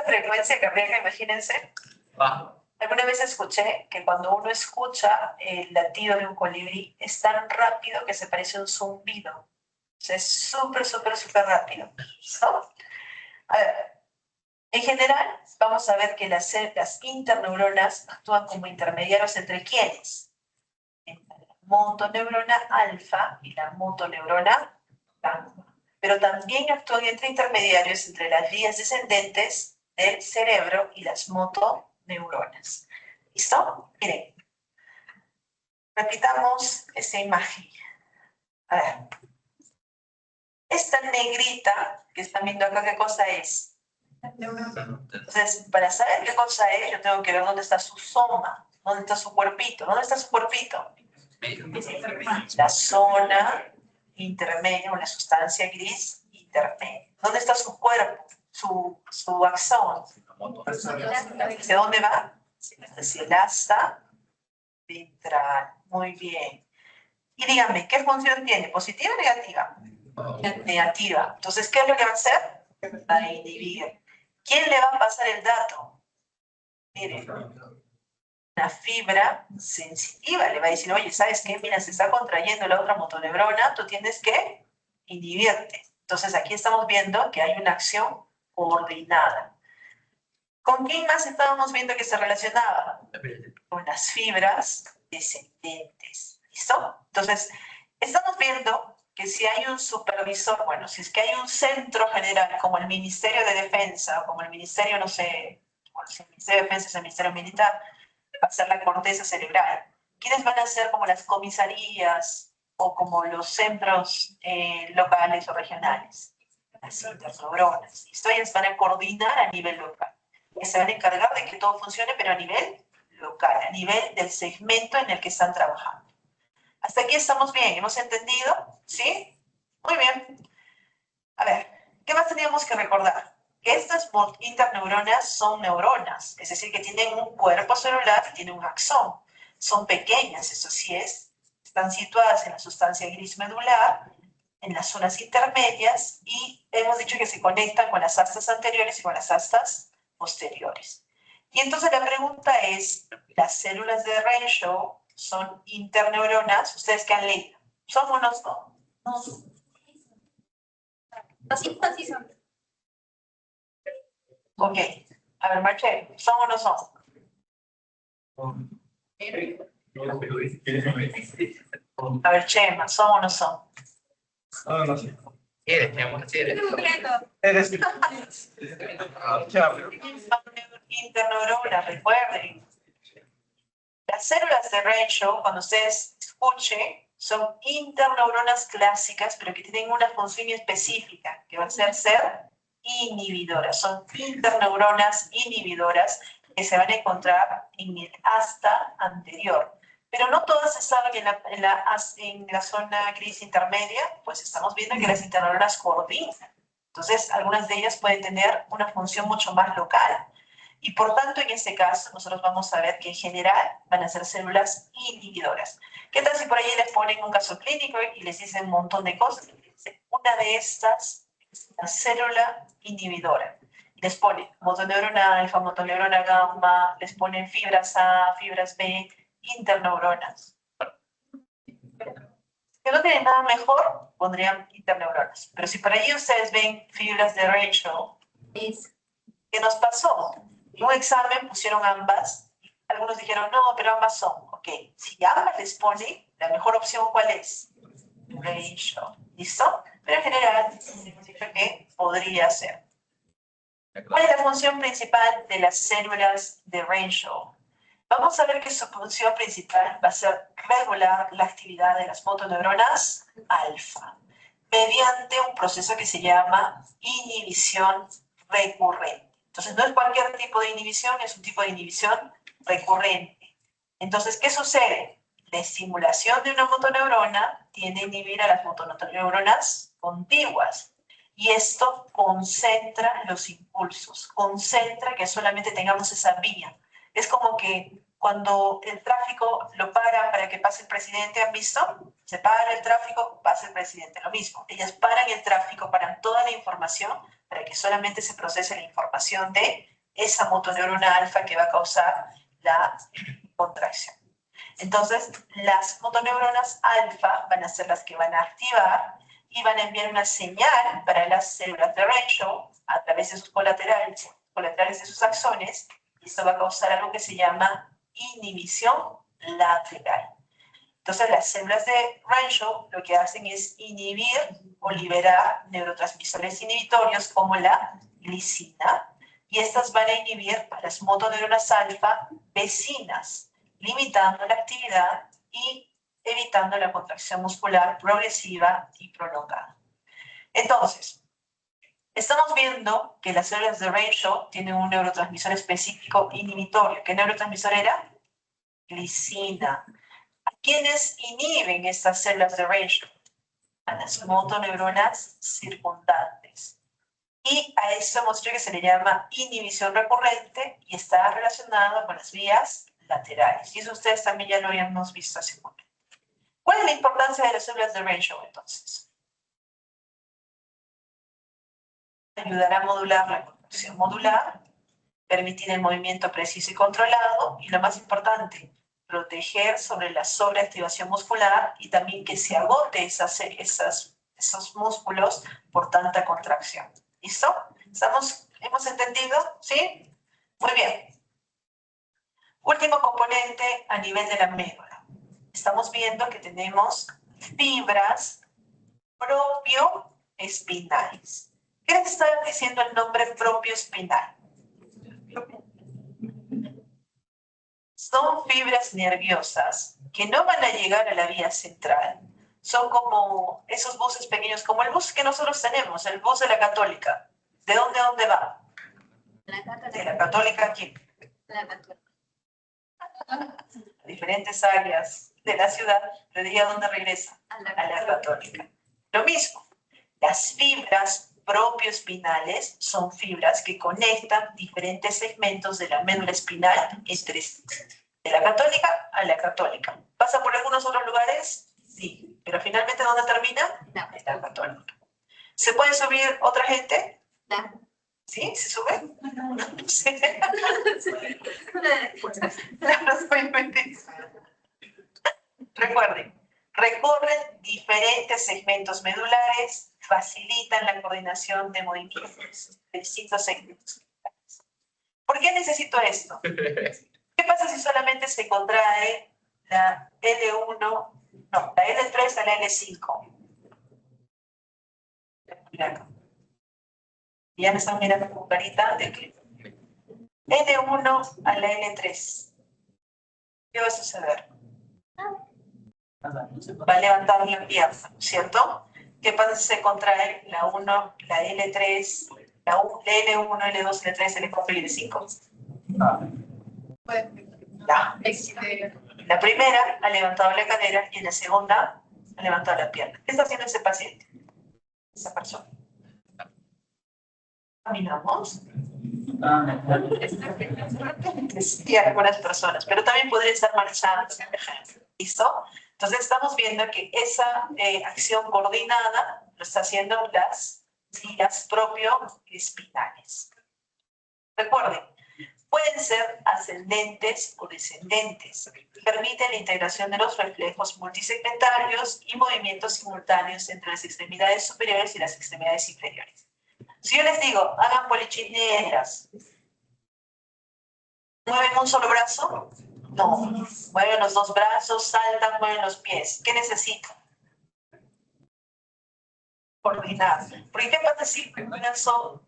frecuencia cardíaca? Imagínense. Alguna vez escuché que cuando uno escucha el latido de un colibrí es tan rápido que se parece a un zumbido. O sea, es súper, súper, súper rápido. ¿No? A ver, en general, vamos a ver que las interneuronas actúan como intermediarios entre quiénes. Entre la motoneurona alfa y la motoneurona gamma. Pero también actúan entre intermediarios entre las vías descendentes del cerebro y las motoneuronas. ¿Listo? Miren. Repitamos esta imagen. A ver. Esta negrita que están viendo acá, ¿qué cosa es? Entonces, para saber qué cosa es, yo tengo que ver dónde está su soma, dónde está su cuerpito. ¿Dónde está su cuerpito? La zona intermedia o la sustancia gris intermedia. ¿Dónde está su cuerpo? Su axón. ¿Hacia dónde va? Hacia el asta ventral. Muy bien. Y dígame, ¿qué función tiene? ¿Positiva o negativa? Negativa. Entonces, ¿qué es lo que va a hacer? Va a inhibir. ¿Quién le va a pasar el dato? Miren, una fibra sensitiva le va a decir, oye, ¿sabes qué? Mira, se está contrayendo la otra motoneurona, tú tienes que inhibirte. Entonces, aquí estamos viendo que hay una acción coordinada. ¿Con quién más estábamos viendo que se relacionaba? Con las fibras descendentes. ¿Listo? Entonces, estamos viendo que si hay un supervisor, bueno, si es que hay un centro general como el Ministerio de Defensa, o como el Ministerio, no sé, bueno, si el Ministerio de Defensa es el Ministerio Militar, va a ser la corteza cerebral. ¿Quiénes van a ser como las comisarías o como los centros locales o regionales? Las interneuronas. ¿Listo? Ellas van a coordinar a nivel local. Y se van a encargar de que todo funcione, pero a nivel local, a nivel del segmento en el que están trabajando. Hasta aquí estamos bien, ¿hemos entendido? ¿Sí? Muy bien. A ver, ¿qué más teníamos que recordar? Que estas interneuronas son neuronas, es decir, que tienen un cuerpo celular y tienen un axón. Son pequeñas, eso sí es. Están situadas en la sustancia gris medular en las zonas intermedias y hemos dicho que se conectan con las astas anteriores y con las astas posteriores. Y entonces la pregunta es, ¿las células de Renshaw son interneuronas? ¿Ustedes qué han leído? ¿Son o no son? No son. Así son. Ok. A ver, Marche, ¿son o no son? A ver, Chema, ¿son o no son? No sé. Eres, mi amor, eres. Eres. Chao. Interneuronas, recuerden. Las células de Renshaw, cuando ustedes escuchen, son interneuronas clásicas, pero que tienen una función específica, que va a ser inhibidoras. Son interneuronas inhibidoras que se van a encontrar en el asta anterior. Pero no todas estaban en la zona gris intermedia, pues estamos viendo que las interneuronas coordinan. Entonces, algunas de ellas pueden tener una función mucho más local. Y por tanto, en este caso, nosotros vamos a ver que en general van a ser células inhibidoras. ¿Qué tal si por ahí les ponen un caso clínico y les dicen un montón de cosas? Una de estas es una célula inhibidora. Les ponen motoneurona alfa, motoneurona gamma, les ponen fibras A, fibras B, interneuronas. Si no tienen nada mejor, pondrían interneuronas. Pero si por ahí ustedes ven fibras de Renshaw, ¿qué nos pasó? En un examen pusieron ambas, algunos dijeron, no, pero ambas son. Ok, si ambas les ponen, la mejor opción, ¿cuál es? Renshaw. ¿Listo? Pero en general, hemos dicho que podría ser. ¿Cuál es la función principal de las células de Renshaw? Vamos a ver que su función principal va a ser regular la actividad de las motoneuronas alfa, mediante un proceso que se llama inhibición recurrente. Entonces, no es cualquier tipo de inhibición, es un tipo de inhibición recurrente. Entonces, ¿qué sucede? La estimulación de una motoneurona tiende a inhibir a las motoneuronas contiguas. Y esto concentra los impulsos, concentra que solamente tengamos esa vía. Es como que cuando el tráfico lo para que pase el presidente, ¿han visto? Se para el tráfico, pasa el presidente. Lo mismo, ellas paran el tráfico, paran toda la información para que solamente se procese la información de esa motoneurona alfa que va a causar la contracción. Entonces, las motoneuronas alfa van a ser las que van a activar y van a enviar una señal para las células de Renshaw a través de sus colaterales de sus axones, y esto va a causar algo que se llama inhibición lateral. Entonces, las células de Renshaw lo que hacen es inhibir o liberar neurotransmisores inhibitorios como la glicina, y estas van a inhibir a las motoneuronas alfa vecinas, limitando la actividad y evitando la contracción muscular progresiva y prolongada. Entonces, estamos viendo que las células de Renshaw tienen un neurotransmisor específico inhibitorio. ¿Qué neurotransmisor era? Glicina. ¿A quiénes inhiben estas células de Renshaw? A las motoneuronas circundantes. Y a eso hemos dicho que se le llama inhibición recurrente y está relacionado con las vías laterales. Y eso ustedes también ya lo habíamos visto hace un momento. ¿Cuál es la importancia de las células de Renshaw entonces? Ayudará a modular la contracción modular, permitir el movimiento preciso y controlado, y lo más importante, proteger sobre la sobreactivación muscular y también que se agote esos músculos por tanta contracción. ¿Listo? ¿Hemos entendido? ¿Sí? Muy bien. Último componente a nivel de la médula. Estamos viendo que tenemos fibras propioespinales. ¿Qué les está diciendo el nombre propioespinal? Son fibras nerviosas que no van a llegar a la vía central. Son como esos buses pequeños, como el bus que nosotros tenemos, el bus de la Católica. ¿De dónde a dónde va? De la Católica aquí. A diferentes áreas de la ciudad, pero diría dónde regresa. A la Católica. Lo mismo. Las fibras propioespinales son fibras que conectan diferentes segmentos de la médula espinal entre sí. De la Católica a la Católica. ¿Pasa por algunos otros lugares? Sí. Pero finalmente, ¿dónde termina? No. En el retorno. ¿Se puede subir otra gente? No. ¿Sí? ¿Se sube? No sé. Obviamente. Recuerden, recorren diferentes segmentos medulares, facilitan la coordinación de movimientos de distintos segmentos. ¿Por qué necesito esto? ¿Qué pasa si solamente se contrae la L1, no, la L3 a la L5? Ya me están mirando con carita de que L1 a la L3. ¿Qué va a suceder? Va a levantar la pierna, ¿cierto? ¿Qué pasa si se contrae la 1, la L3, la L1, L2, L3, L4 y L5? Ya. La primera ha levantado la cadera y en la segunda ha levantado la pierna. ¿Qué está haciendo ese paciente? Esa persona. Caminamos. Sí, algunas personas, pero también podría estar marchando, por ejemplo. ¿Listo? Entonces estamos viendo que esa acción coordinada lo está haciendo las vías propioespinales. Recuerden, pueden ser ascendentes o descendentes. Permiten la integración de los reflejos multisegmentarios y movimientos simultáneos entre las extremidades superiores y las extremidades inferiores. Si yo les digo, hagan polichineras, ¿mueven un solo brazo? No. Mueven los dos brazos, saltan, mueven los pies. ¿Qué necesitan? Coordinar. Porque ¿qué pasa si un brazo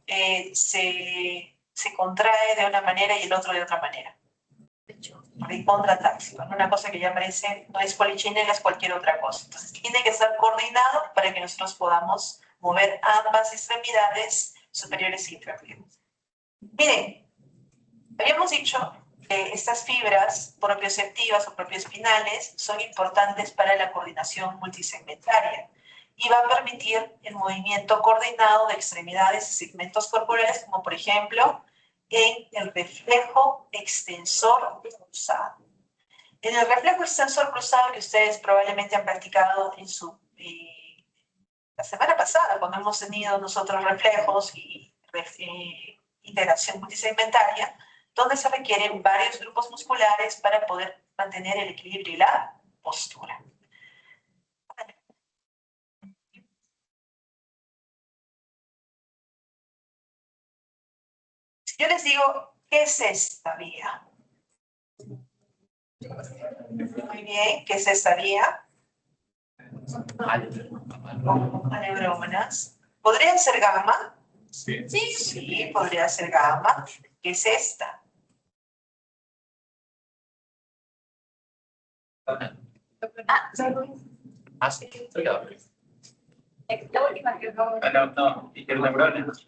se contrae de una manera y el otro de otra manera? Porque contratáxico. Una cosa que ya parece, no es polichinela, es cualquier otra cosa. Entonces tiene que estar coordinado para que nosotros podamos mover ambas extremidades superiores e inferiores. Miren, habíamos dicho que estas fibras propioceptivas o propioespinales son importantes para la coordinación multisegmentaria y va a permitir el movimiento coordinado de extremidades y segmentos corporales, como por ejemplo en el reflejo extensor cruzado. En el reflejo extensor cruzado que ustedes probablemente han practicado en su la semana pasada, cuando hemos tenido nosotros reflejos y integración multisegmentaria, donde se requieren varios grupos musculares para poder mantener el equilibrio y la postura. Si yo les digo, ¿qué es esta vía? Muy bien, ¿qué es esta vía? Aneurómanas. ¿Podrían ser gamma? Sí. Sí, podría ser gamma. ¿Qué es esta? Sí. La última que acabo de... No, interneuronas.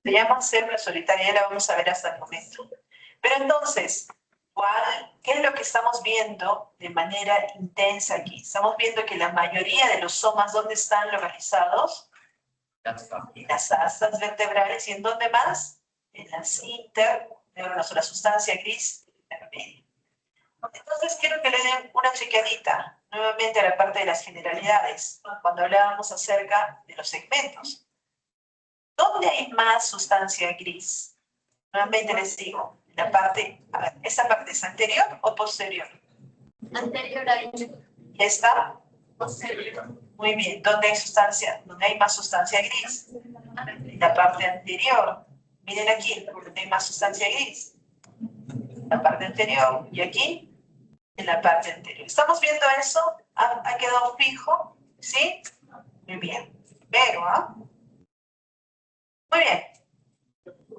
Se llama célula solitaria, ya la vamos a ver hasta el momento. Pero entonces, ¿qué es lo que estamos viendo de manera intensa aquí? Estamos viendo que la mayoría de los somas, ¿dónde están localizados? En las astas vertebrales. ¿Y en dónde más? En las interneuronas, o la sustancia gris intermedia. Entonces quiero que le den una chequeadita nuevamente a la parte de las generalidades, cuando hablábamos acerca de los segmentos. ¿Dónde hay más sustancia gris? Nuevamente les digo, la parte, a ver, ¿esta parte es anterior o posterior? Anterior a ¿Y esta? posterior. Muy bien, ¿dónde hay sustancia? ¿Dónde hay más sustancia gris? En la parte anterior. Miren aquí, ¿dónde hay más sustancia gris? En la parte anterior. ¿Y aquí? En la parte anterior. ¿Estamos viendo eso? ¿Ha quedado fijo? ¿Sí? Muy bien. Pero, ¿ah? Muy bien.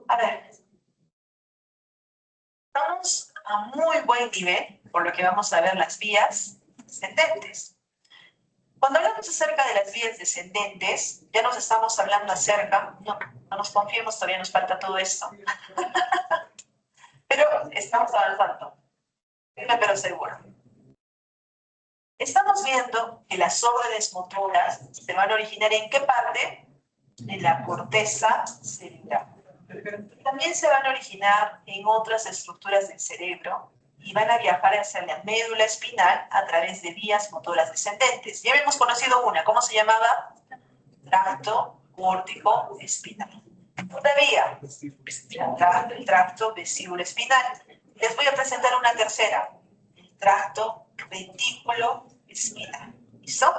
A ver. Estamos a muy buen nivel, por lo que vamos a ver las vías descendentes. Cuando hablamos acerca de las vías descendentes, ya nos estamos hablando acerca, no nos confiemos, todavía nos falta todo esto. Pero estamos avanzando, firme pero seguro. Estamos viendo que las órdenes motoras se van a originar ¿en qué parte? En la corteza cerebral. También se van a originar en otras estructuras del cerebro y van a viajar hacia la médula espinal a través de vías motoras descendentes. Ya habíamos conocido una, ¿cómo se llamaba? Tracto córtico espinal. Una vía, el tracto vesíbulo espinal. Les voy a presentar una tercera, el tracto retículo espinal. ¿Listo?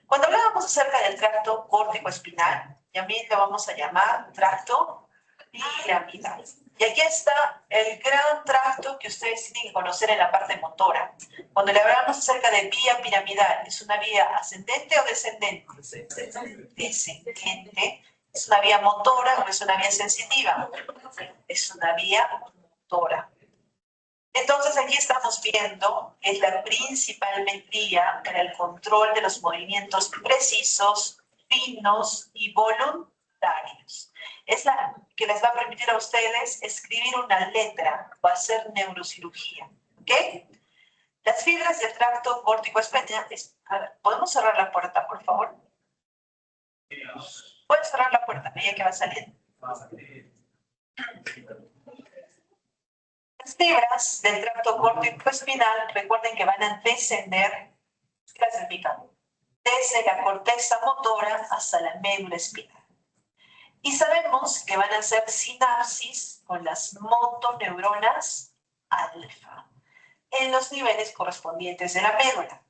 Cuando hablábamos acerca del tracto córtico espinal, también lo vamos a llamar tracto piramidal. Y aquí está el gran tracto que ustedes tienen que conocer en la parte motora. Cuando le hablamos acerca de vía piramidal, ¿es una vía ascendente o descendente? Descendente. ¿Es una vía motora o es una vía sensitiva? Es una vía motora. Entonces aquí estamos viendo que es la principal vía para el control de los movimientos precisos, finos y voluntarios. Es la que les va a permitir a ustedes escribir una letra o hacer neurocirugía. ¿Ok? Las fibras del tracto córtico espinal. A ver, ¿podemos cerrar la puerta, por favor? Puedes cerrar la puerta, veía que va saliendo. Las fibras del tracto córtico espinal, recuerden que van a descender, desde la corteza motora hasta la médula espinal. Y sabemos que van a hacer sinapsis con las motoneuronas alfa en los niveles correspondientes de la médula.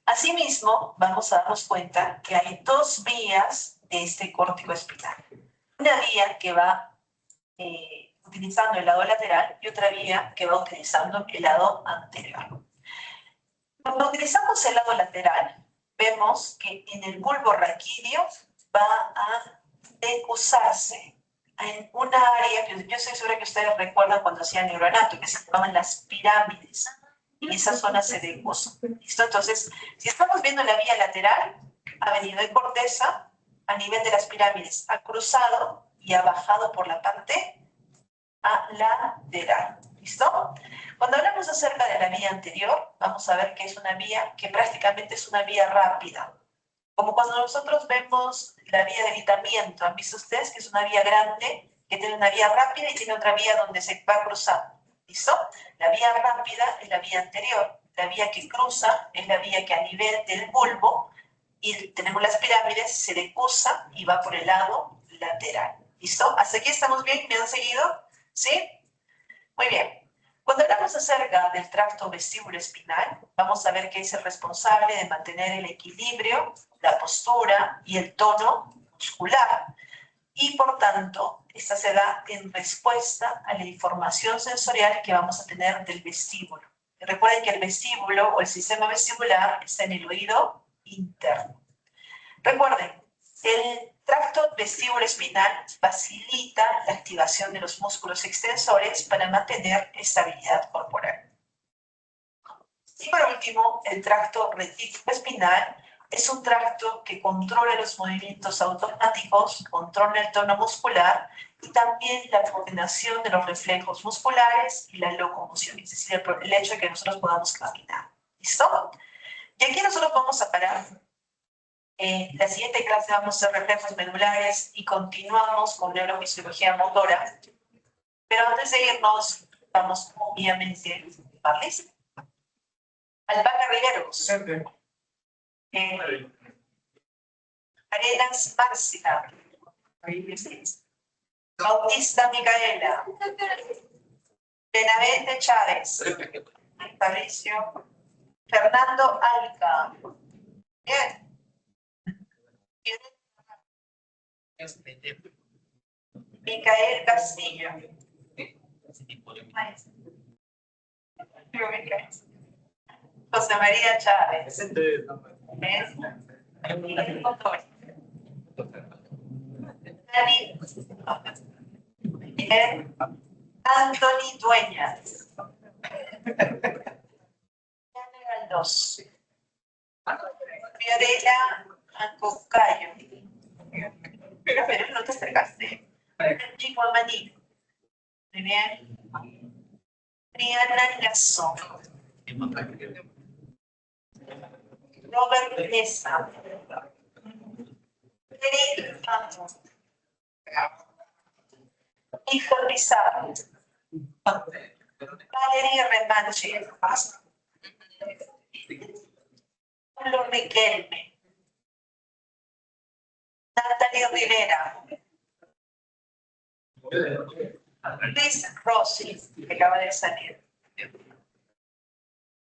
Asimismo, vamos a darnos cuenta que hay dos vías de este córtico espinal. Una vía que va utilizando el lado lateral y otra vía que va utilizando el lado anterior. Cuando utilizamos el lado lateral, vemos que en el bulbo raquídeo va a decusarse en una área que yo estoy segura que ustedes recuerdan cuando hacían neuroanato, que se llamaban las pirámides. Y esa zona se decusa. ¿Listo? Entonces, si estamos viendo la vía lateral, ha venido de corteza a nivel de las pirámides, ha cruzado y ha bajado por la parte lateral. ¿Listo? Cuando hablamos acerca de la vía anterior, vamos a ver que es una vía que prácticamente es una vía rápida. Como cuando nosotros vemos la vía de evitamiento, ¿han visto ustedes que es una vía grande, que tiene una vía rápida y tiene otra vía donde se va cruzando? ¿Listo? La vía rápida es la vía anterior, la vía que cruza es la vía que a nivel del bulbo, y tenemos las pirámides, se decusa y va por el lado lateral. ¿Listo? ¿Hasta aquí estamos bien? ¿Me han seguido? ¿Sí? Muy bien. Cuando hablamos acerca del tracto vestíbulo espinal, vamos a ver que es el responsable de mantener el equilibrio, la postura y el tono muscular. Y por tanto, esta se da en respuesta a la información sensorial que vamos a tener del vestíbulo. Recuerden que el vestíbulo o el sistema vestibular está en el oído interno. Recuerden, el tracto vestíbulo espinal facilita la activación de los músculos extensores para mantener estabilidad corporal. Y por último, el tracto retículo espinal es un tracto que controla los movimientos automáticos, controla el tono muscular y también la coordinación de los reflejos musculares y la locomoción, es decir, el hecho de que nosotros podamos caminar. ¿Listo? Y aquí nosotros vamos a parar. La siguiente clase vamos a hacer reflejos medulares y continuamos con neurofisiología motora. Pero antes de irnos, vamos obviamente a darles Alpaca Riveros, Arenas Máxima, Bautista Micaela, Benavente Chávez, Fabricio, Fernando Alca. Bien. Micael Castillo. José María Chávez. David. Anthony Dueñas. Galdós. Fiorella Ancocayo. Pero no te acercaste. Chico Amaní. Muy bien. Triana Lazo. Robert Mesa. Eric Pamo. Hijo Pizarro. Valerie Remanche. Pablo Riquelme. Natalie Rivera. Luis Rossi, que acaba de salir.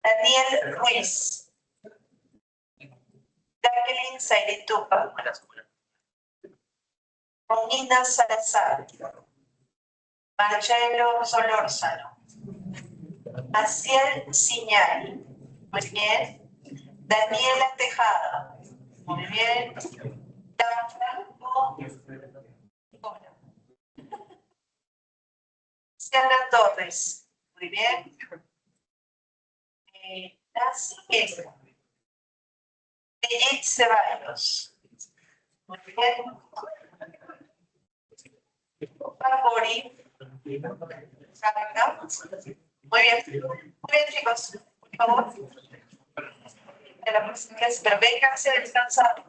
Daniel Ruiz. Jacqueline Sairitupa. Romina Salazar. Marcelo Solórzano. Maciel Siñal. Muy bien. Daniela Tejada. Muy bien. Gianfranco. Hola. Luciana Torres. Muy bien. Nancy Guerra. Brigitte Ceballos. Muy bien. Barbori. Carga. Muy bien. Muy bien, chicos. Por favor. De la próxima clase, pero vénganse a descansar.